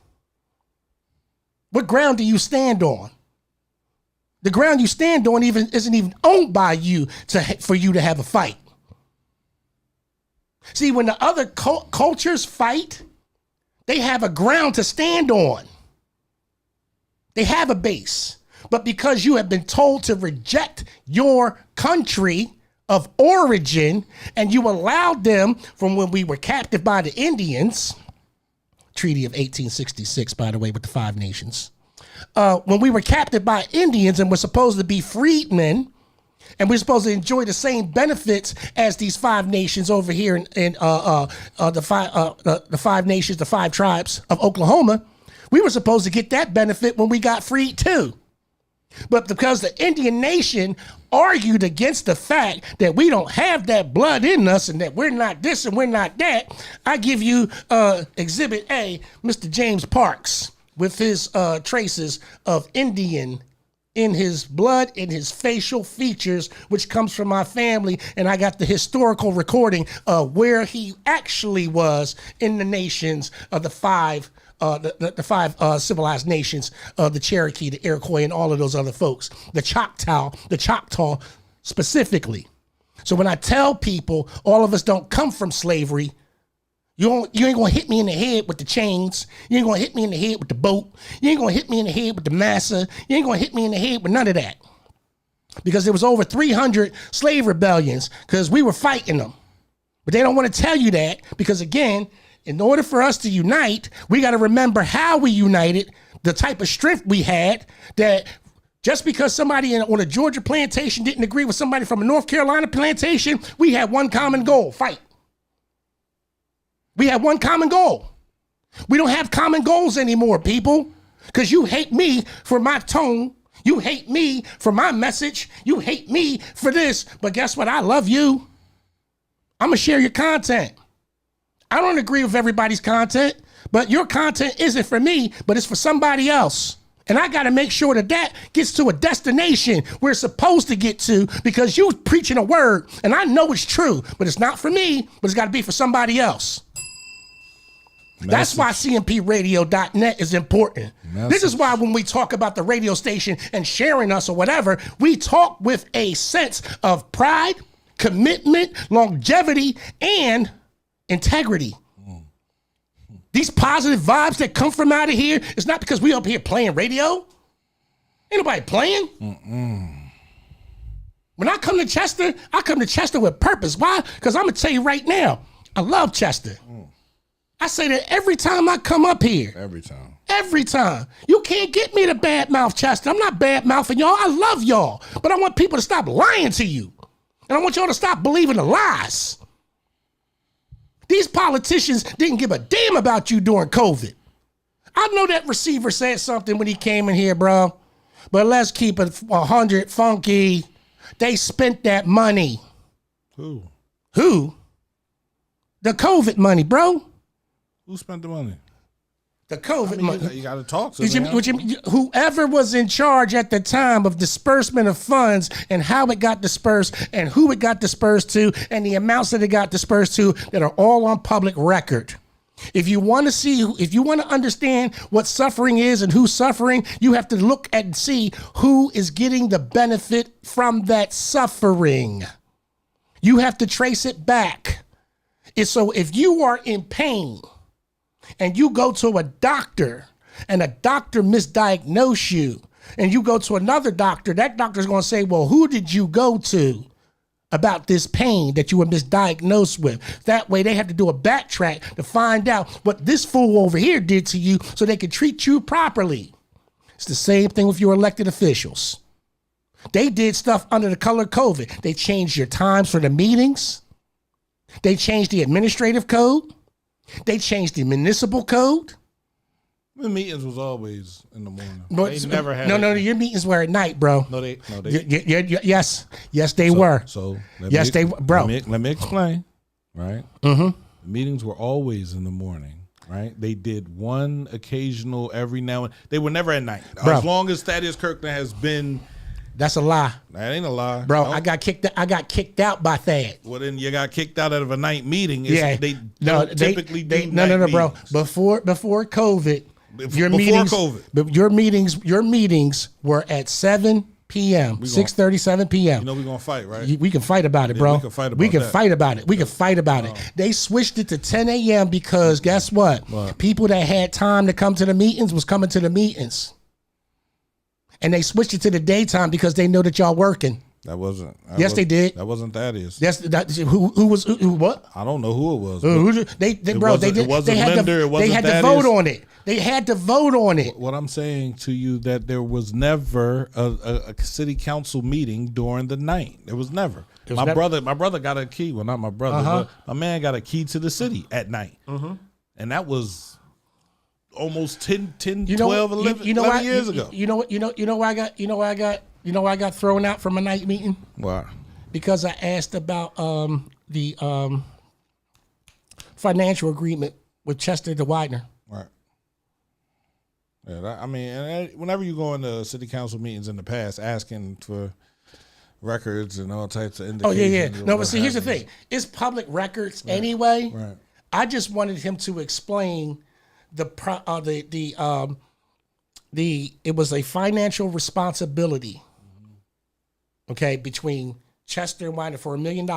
What ground do you stand on? The ground you stand on isn't even owned by you for you to have a fight. See, when the other cultures fight, they have a ground to stand on. They have a base. But because you have been told to reject your country of origin, and you allowed them from when we were captive by the Indians, Treaty of 1866, by the way, with the 5 nations, when we were captive by Indians and were supposed to be freedmen, and we're supposed to enjoy the same benefits as these 5 nations over here in the 5 nations, the 5 tribes of Oklahoma, we were supposed to get that benefit when we got freed too. But because the Indian nation argued against the fact that we don't have that blood in us and that we're not this and we're not that, I give you Exhibit A, Mr. James Parks, with his traces of Indian in his blood, in his facial features, which comes from my family. And I got the historical recording of where he actually was in the nations of the 5 civilized nations, the Cherokee, the Iroquois, and all of those other folks, the Choctaw specifically. So when I tell people all of us don't come from slavery, you ain't gonna hit me in the head with the chains. You ain't gonna hit me in the head with the boat. You ain't gonna hit me in the head with the massa. You ain't gonna hit me in the head with none of that. Because there was over 300 slave rebellions because we were fighting them. But they don't want to tell you that because, again, in order for us to unite, we got to remember how we united, the type of strength we had, that just because somebody on a Georgia plantation didn't agree with somebody from a North Carolina plantation, we had one common goal, fight. We had one common goal. We don't have common goals anymore, people, because you hate me for my tone. You hate me for my message. You hate me for this. But guess what? I love you. I'm going to share your content. I don't agree with everybody's content, but your content isn't for me, but it's for somebody else. And I got to make sure that that gets to a destination where it's supposed to get to, because you preaching a word and I know it's true, but it's not for me, but it's got to be for somebody else. That's why cmpradio.net is important. This is why when we talk about the radio station and sharing us or whatever, we talk with a sense of pride, commitment, longevity, and integrity. These positive vibes that come from out of here, it's not because we up here playing radio. Ain't nobody playing. When I come to Chester with purpose. Why? Because I'm going to tell you right now, I love Chester. I say that every time I come up here. Every time. You can't get me to badmouth Chester. I'm not badmouthing y'all. I love y'all. But I want people to stop lying to you. And I want y'all to stop believing the lies. These politicians didn't give a damn about you during COVID. I know that receiver said something when he came in here, bro. But let's keep it 100 funky. They spent that money.
Who?
The COVID money, bro.
Who spent the money?
The COVID money.
You got to talk to them.
Whoever was in charge at the time of disbursement of funds and how it got dispersed and who it got dispersed to and the amounts that it got dispersed to that are all on public record. If you want to understand what suffering is and who's suffering, you have to look and see who is getting the benefit from that suffering. You have to trace it back. So if you are in pain, and you go to a doctor and a doctor misdiagnose you and you go to another doctor, that doctor's going to say, well, who did you go to? about this pain that you were misdiagnosed with. That way they have to do a backtrack to find out what this fool over here did to you so they can treat you properly. It's the same thing with your elected officials. They did stuff under the color of COVID. They changed your times for the meetings. They changed the administrative code. They changed the municipal code.
The meetings was always in the morning.
No,
They never had.
No, your meetings were at night, bro.
No, they.
Yes, they were.
So
yes, they were, bro.
Let me explain. Right.
Mm-hmm.
The meetings were always in the morning. Right. They did one occasional every now and. They were never at night.
Bro.
As long as Thaddeus Kirkland has been.
That's a lie.
That ain't a lie,
bro.
No.
I got kicked out by Thad.
Well, then you got kicked out of a night meeting.
Yeah,
they typically do.
No, bro. Before COVID. Your meetings were at 7 p.m. 6:30, 7 p.m.
You know we're gonna fight, right?
We can fight about it, bro.
We can fight about
it. We can fight about it. They switched it to 10 a.m. because guess what? People that had time to come to the meetings was coming to the meetings, and they switched it to the daytime because they know that y'all working. They did.
That wasn't Thaddeus.
Yes, who was what?
I don't know who it was.
They had to vote on it. They had to vote on it.
What I'm saying to you that there was never a city council meeting during the night. There was never. My brother got a key. Well, not my brother. But my man got a key to the city at night, and that was almost 10, 12, 11 years ago.
You know why I got thrown out from a night meeting?
Why?
Because I asked about the financial agreement with Chester to Widener.
Right. Yeah, whenever you go into city council meetings in the past, asking for records and all types of indications.
Oh yeah. No, but see, here's the thing: it's public records anyway. Right. I just wanted him to explain it was a financial responsibility. Okay, between Chester and Widener for $1 million.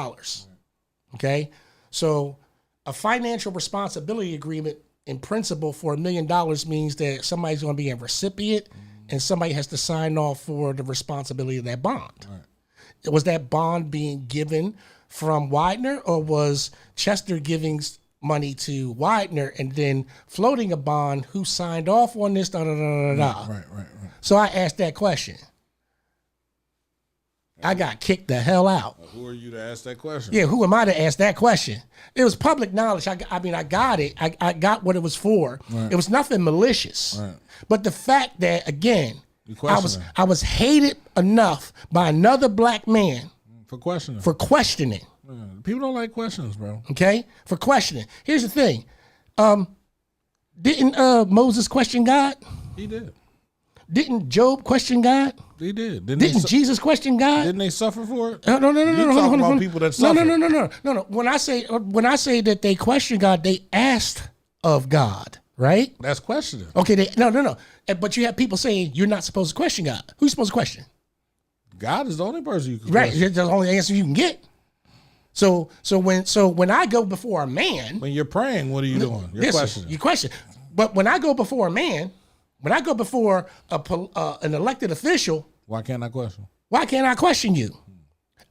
Okay, so a financial responsibility agreement in principle for $1 million means that somebody's going to be a recipient and somebody has to sign off for the responsibility of that bond. Right. Was that bond being given from Widener, or was Chester giving money to Widener and then floating a bond? Who signed off on this? Right. So I asked that question. I got kicked the hell out.
Who are you to ask that question?
Yeah, who am I to ask that question? It was public knowledge. I got it. I got what it was for. Right. It was nothing malicious. Right. But the fact that, again, I was hated enough by another black man
for questioning.
Yeah,
people don't like questions, bro.
Okay? For questioning. Here's the thing. Didn't Moses question God?
He did.
Didn't Job question God?
He did.
Didn't Jesus question God?
Didn't they suffer for it?
No.
You're talking about people that suffer.
No. When I say that they question God, they asked of God, right?
That's questioning.
Okay. No. But you have people saying you're not supposed to question God. Who's supposed to question?
God is the only person you can
question. Right. That's the only answer you can get. So when I go before a man,
when you're praying, what are you doing? You're questioning.
You question. But when I go before a man. When I go before an elected official,
why can't I question?
Why can't I question you?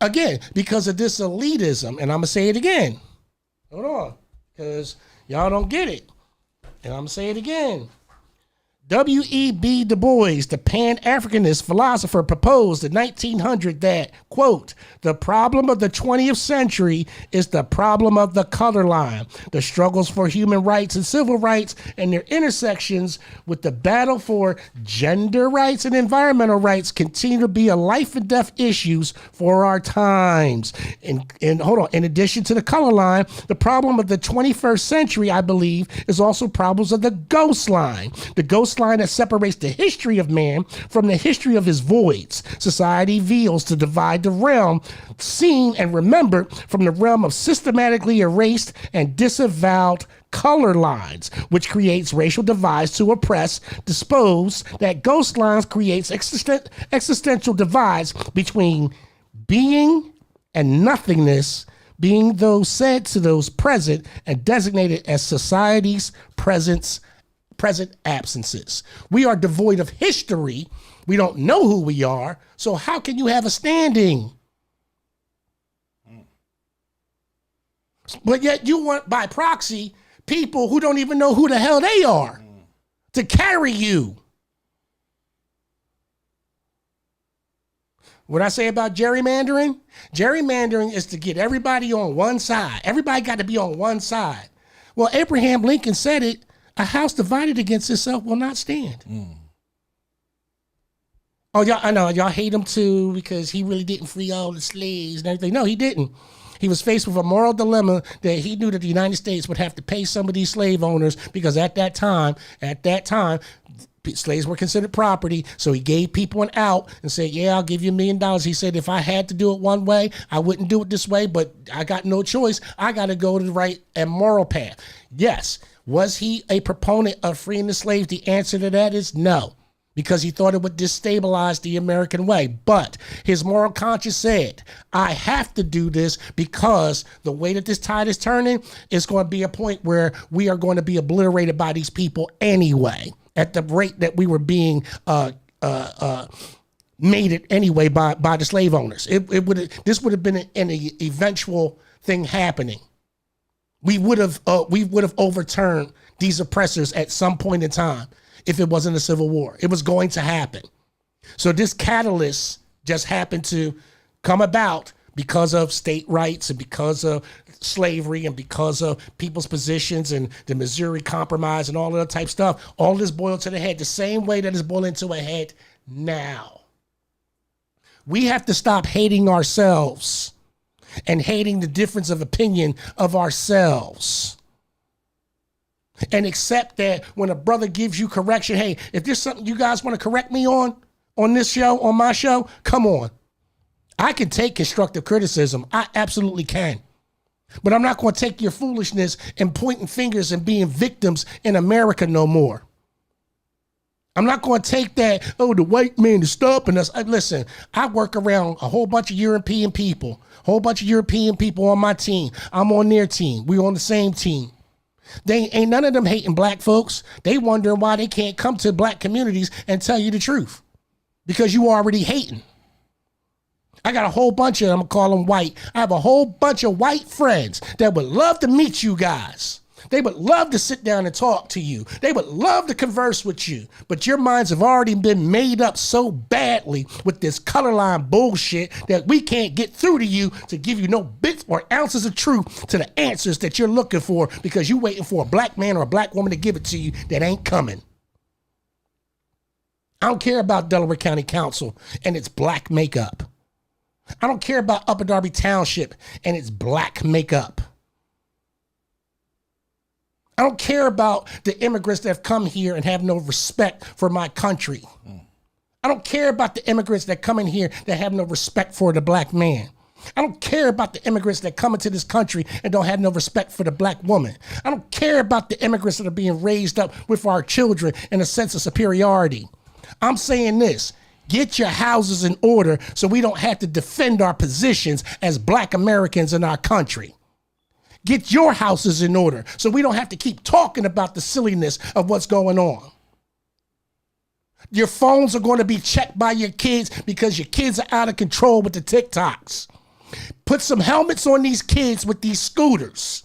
Again, because of this elitism, and I'm gonna say it again. Hold on, because y'all don't get it, and I'm gonna say it again. W.E.B. Du Bois, the Pan-Africanist philosopher, proposed in 1900 that, quote, the problem of the 20th century is the problem of the color line. The struggles for human rights and civil rights and their intersections with the battle for gender rights and environmental rights continue to be a life and death issues for our times. And hold on, in addition to the color line, the problem of the 21st century, I believe, is also problems of the ghost line. The ghost line that separates the history of man from the history of his voids. Society veils to divide the realm seen and remembered from the realm of systematically erased and disavowed color lines, which creates racial divides to oppress, dispose. That ghost lines creates existential divides between being and nothingness, being those said to those present and designated as society's present absences. We are devoid of history. We don't know who we are. So how can you have a standing? But yet you want, by proxy, people who don't even know who the hell they are to carry you. What I say about gerrymandering? Gerrymandering is to get everybody on one side. Everybody got to be on one side. Well, Abraham Lincoln said it, a house divided against itself will not stand. Oh, y'all, I know, y'all hate him too because he really didn't free all the slaves and everything. No, he didn't. He was faced with a moral dilemma that he knew that the United States would have to pay some of these slave owners because at that time, slaves were considered property. So he gave people an out and said, yeah, I'll give you $1 million. He said, if I had to do it one way, I wouldn't do it this way, but I got no choice. I got to go to the right and moral path. Yes. Was he a proponent of freeing the slaves? The answer to that is no, because he thought it would destabilize the American way. But his moral conscience said, I have to do this because the way that this tide is turning is going to be a point where we are going to be obliterated by these people anyway, at the rate that we were being mated anyway by the slave owners. This would have been an eventual thing happening. We would have overturned these oppressors at some point in time if it wasn't a civil war. It was going to happen. So this catalyst just happened to come about because of state rights and because of slavery and because of people's positions and the Missouri Compromise and all of that type stuff. All this boiled to the head the same way that it's boiling to a head now. We have to stop hating ourselves and hating the difference of opinion of ourselves. And accept that when a brother gives you correction, hey, if there's something you guys want to correct me on this show, on my show, come on. I can take constructive criticism. I absolutely can. But I'm not going to take your foolishness and pointing fingers and being victims in America no more. I'm not going to take that, oh, the white man is stopping us. Listen, I work around a whole bunch of European people on my team. I'm on their team. We're on the same team. They ain't none of them hating black folks. They wondering why they can't come to black communities and tell you the truth because you already hating. I got a whole bunch of them, I'm gonna call them white. I have a whole bunch of white friends that would love to meet you guys. They would love to sit down and talk to you. They would love to converse with you. But your minds have already been made up so badly with this color line bullshit that we can't get through to you to give you no bits or ounces of truth to the answers that you're looking for because you're waiting for a black man or a black woman to give it to you that ain't coming. I don't care about Delaware County Council and its black makeup. I don't care about Upper Darby Township and its black makeup. I don't care about the immigrants that have come here and have no respect for my country. I don't care about the immigrants that come in here that have no respect for the black man. I don't care about the immigrants that come into this country and don't have no respect for the black woman. I don't care about the immigrants that are being raised up with our children in a sense of superiority. I'm saying this. Get your houses in order so we don't have to defend our positions as black Americans in our country. Get your houses in order so we don't have to keep talking about the silliness of what's going on. Your phones are going to be checked by your kids because your kids are out of control with the TikToks. Put some helmets on these kids with these scooters.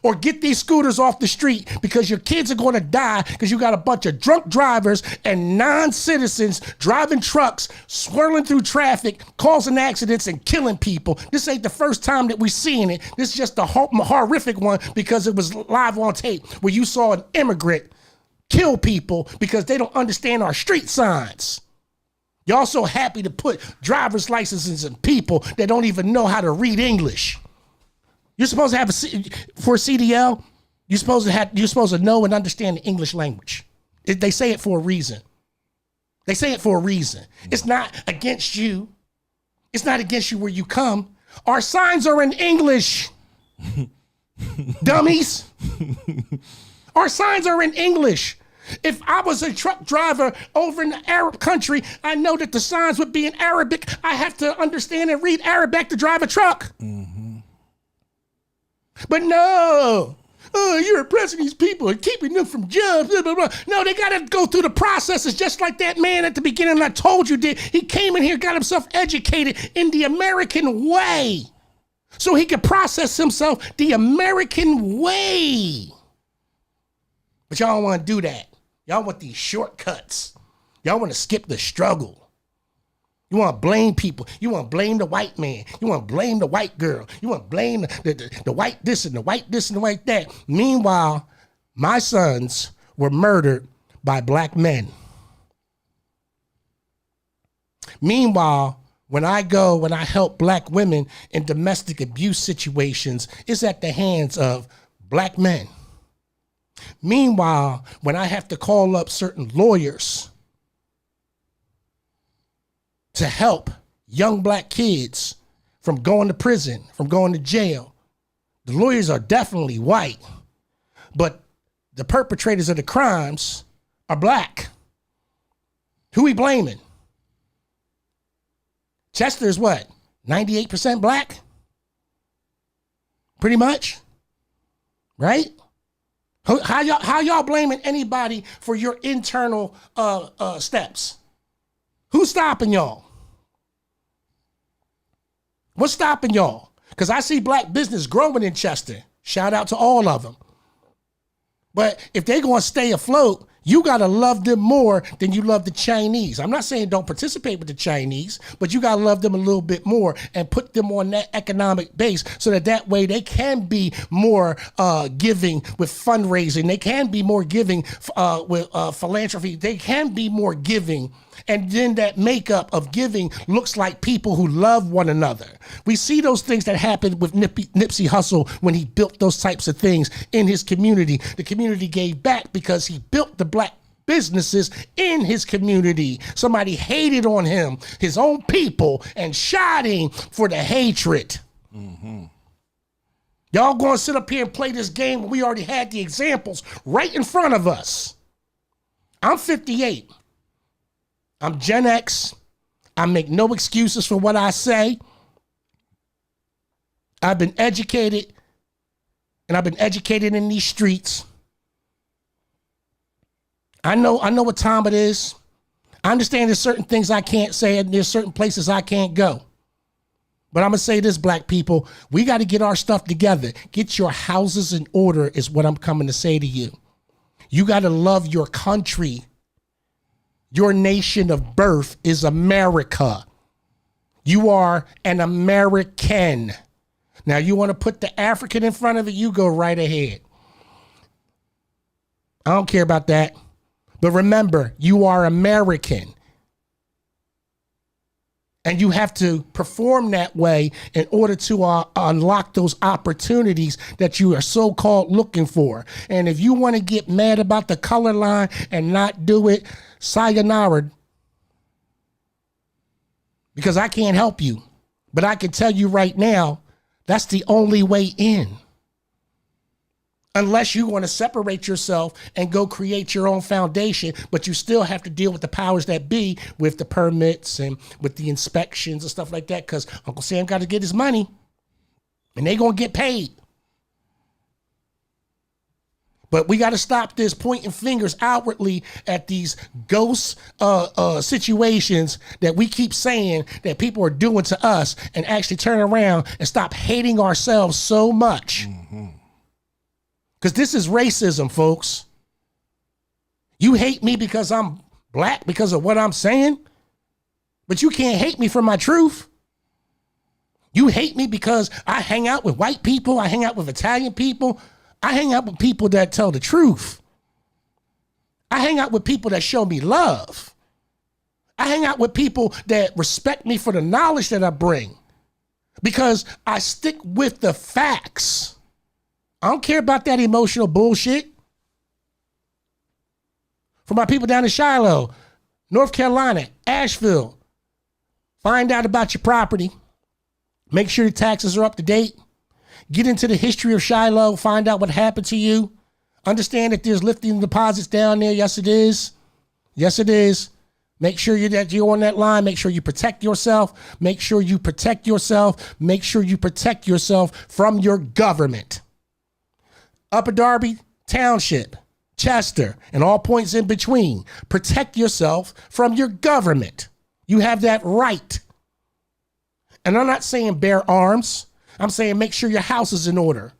Or get these scooters off the street because your kids are going to die because you got a bunch of drunk drivers and non-citizens driving trucks, swirling through traffic, causing accidents and killing people. This ain't the first time that we're seeing it. This is just a horrific one because it was live on tape where you saw an immigrant kill people because they don't understand our street signs. Y'all so happy to put driver's licenses in people that don't even know how to read English. You're supposed to have for a CDL, you're supposed to know and understand the English language. They say it for a reason. They say it for a reason. It's not against you. It's not against you where you come. Our signs are in English. Dummies. Our signs are in English. If I was a truck driver over in the Arab country, I know that the signs would be in Arabic. I have to understand and read Arabic to drive a truck. Mm-hmm. But no, you're oppressing these people and keeping them from jobs. Blah, blah, blah. No, they got to go through the processes just like that man at the beginning I told you did. He came in here, got himself educated in the American way so he could process himself the American way. But y'all don't want to do that. Y'all want these shortcuts. Y'all want to skip the struggle. You want to blame people. You want to blame the white man. You want to blame the white girl. You want to blame the white this and the white this and the white that. Meanwhile, my sons were murdered by black men. Meanwhile, when I help black women in domestic abuse situations, it's at the hands of black men. Meanwhile, when I have to call up certain lawyers to help young black kids from going to prison, from going to jail, the lawyers are definitely white, but the perpetrators of the crimes are black. Who we blaming? Chester is what? 98% black? Pretty much? Right? How y'all blaming anybody for your internal steps? Who's stopping y'all? What's stopping y'all? Because I see black business growing in Chester. Shout out to all of them. But if they're going to stay afloat, you got to love them more than you love the Chinese. I'm not saying don't participate with the Chinese, but you got to love them a little bit more and put them on that economic base so that way they can be more giving with fundraising. They can be more giving with philanthropy. They can be more giving. And then that makeup of giving looks like people who love one another. We see those things that happened with Nipsey Hussle when he built those types of things in his community. The community gave back because he built the black businesses in his community. Somebody hated on him, his own people, and shot him for the hatred. Mm-hmm. Y'all gonna sit up here and play this game when we already had the examples right in front of us. I'm 58. I'm Gen X. I make no excuses for what I say. I've been educated, and I've been educated in these streets. I know what time it is. I understand there's certain things I can't say, and there's certain places I can't go. But I'm going to say this, black people, we got to get our stuff together. Get your houses in order is what I'm coming to say to you. You got to love your country. Your nation of birth is America. You are an American. Now, you want to put the African in front of it, you go right ahead. I don't care about that. But remember, you are American. And you have to perform that way in order to unlock those opportunities that you are so-called looking for. And if you want to get mad about the color line and not do it, sayonara. Because I can't help you. But I can tell you right now, that's the only way in. Unless you want to separate yourself and go create your own foundation, but you still have to deal with the powers that be with the permits and with the inspections and stuff like that, because Uncle Sam got to get his money and they going to get paid. But we got to stop this pointing fingers outwardly at these ghost situations that we keep saying that people are doing to us, and actually turn around and stop hating ourselves so much. Mm-hmm. Because this is racism, folks. You hate me because I'm black, because of what I'm saying, but you can't hate me for my truth. You hate me because I hang out with white people, I hang out with Italian people, I hang out with people that tell the truth. I hang out with people that show me love. I hang out with people that respect me for the knowledge that I bring, because I stick with the facts. I don't care about that emotional bullshit. For my people down in Shiloh, North Carolina, Asheville, find out about your property. Make sure your taxes are up to date. Get into the history of Shiloh. Find out what happened to you. Understand that there's lifting deposits down there. Yes, it is. Yes, it is. Make sure that you're on that line. Make sure you protect yourself. Make sure you protect yourself. Make sure you protect yourself from your government. Upper Darby Township, Chester, and all points in between. Protect yourself from your government. You have that right. And I'm not saying bear arms. I'm saying make sure your house is in order.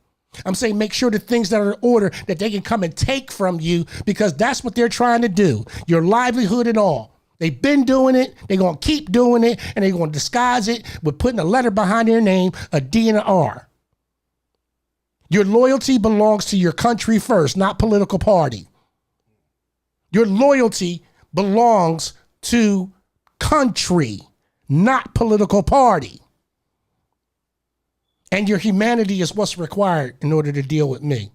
I'm saying make sure the things that are in order that they can come and take from you, because that's what they're trying to do. Your livelihood and all. They've been doing it. They're going to keep doing it, and they're going to disguise it with putting a letter behind their name, a D and an R. Your loyalty belongs to your country first, not political party. Your loyalty belongs to country, not political party. And your humanity is what's required in order to deal with me.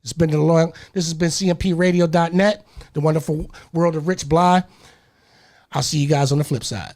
This has been CMPradio.net, the wonderful world of Rich Blye. I'll see you guys on the flip side.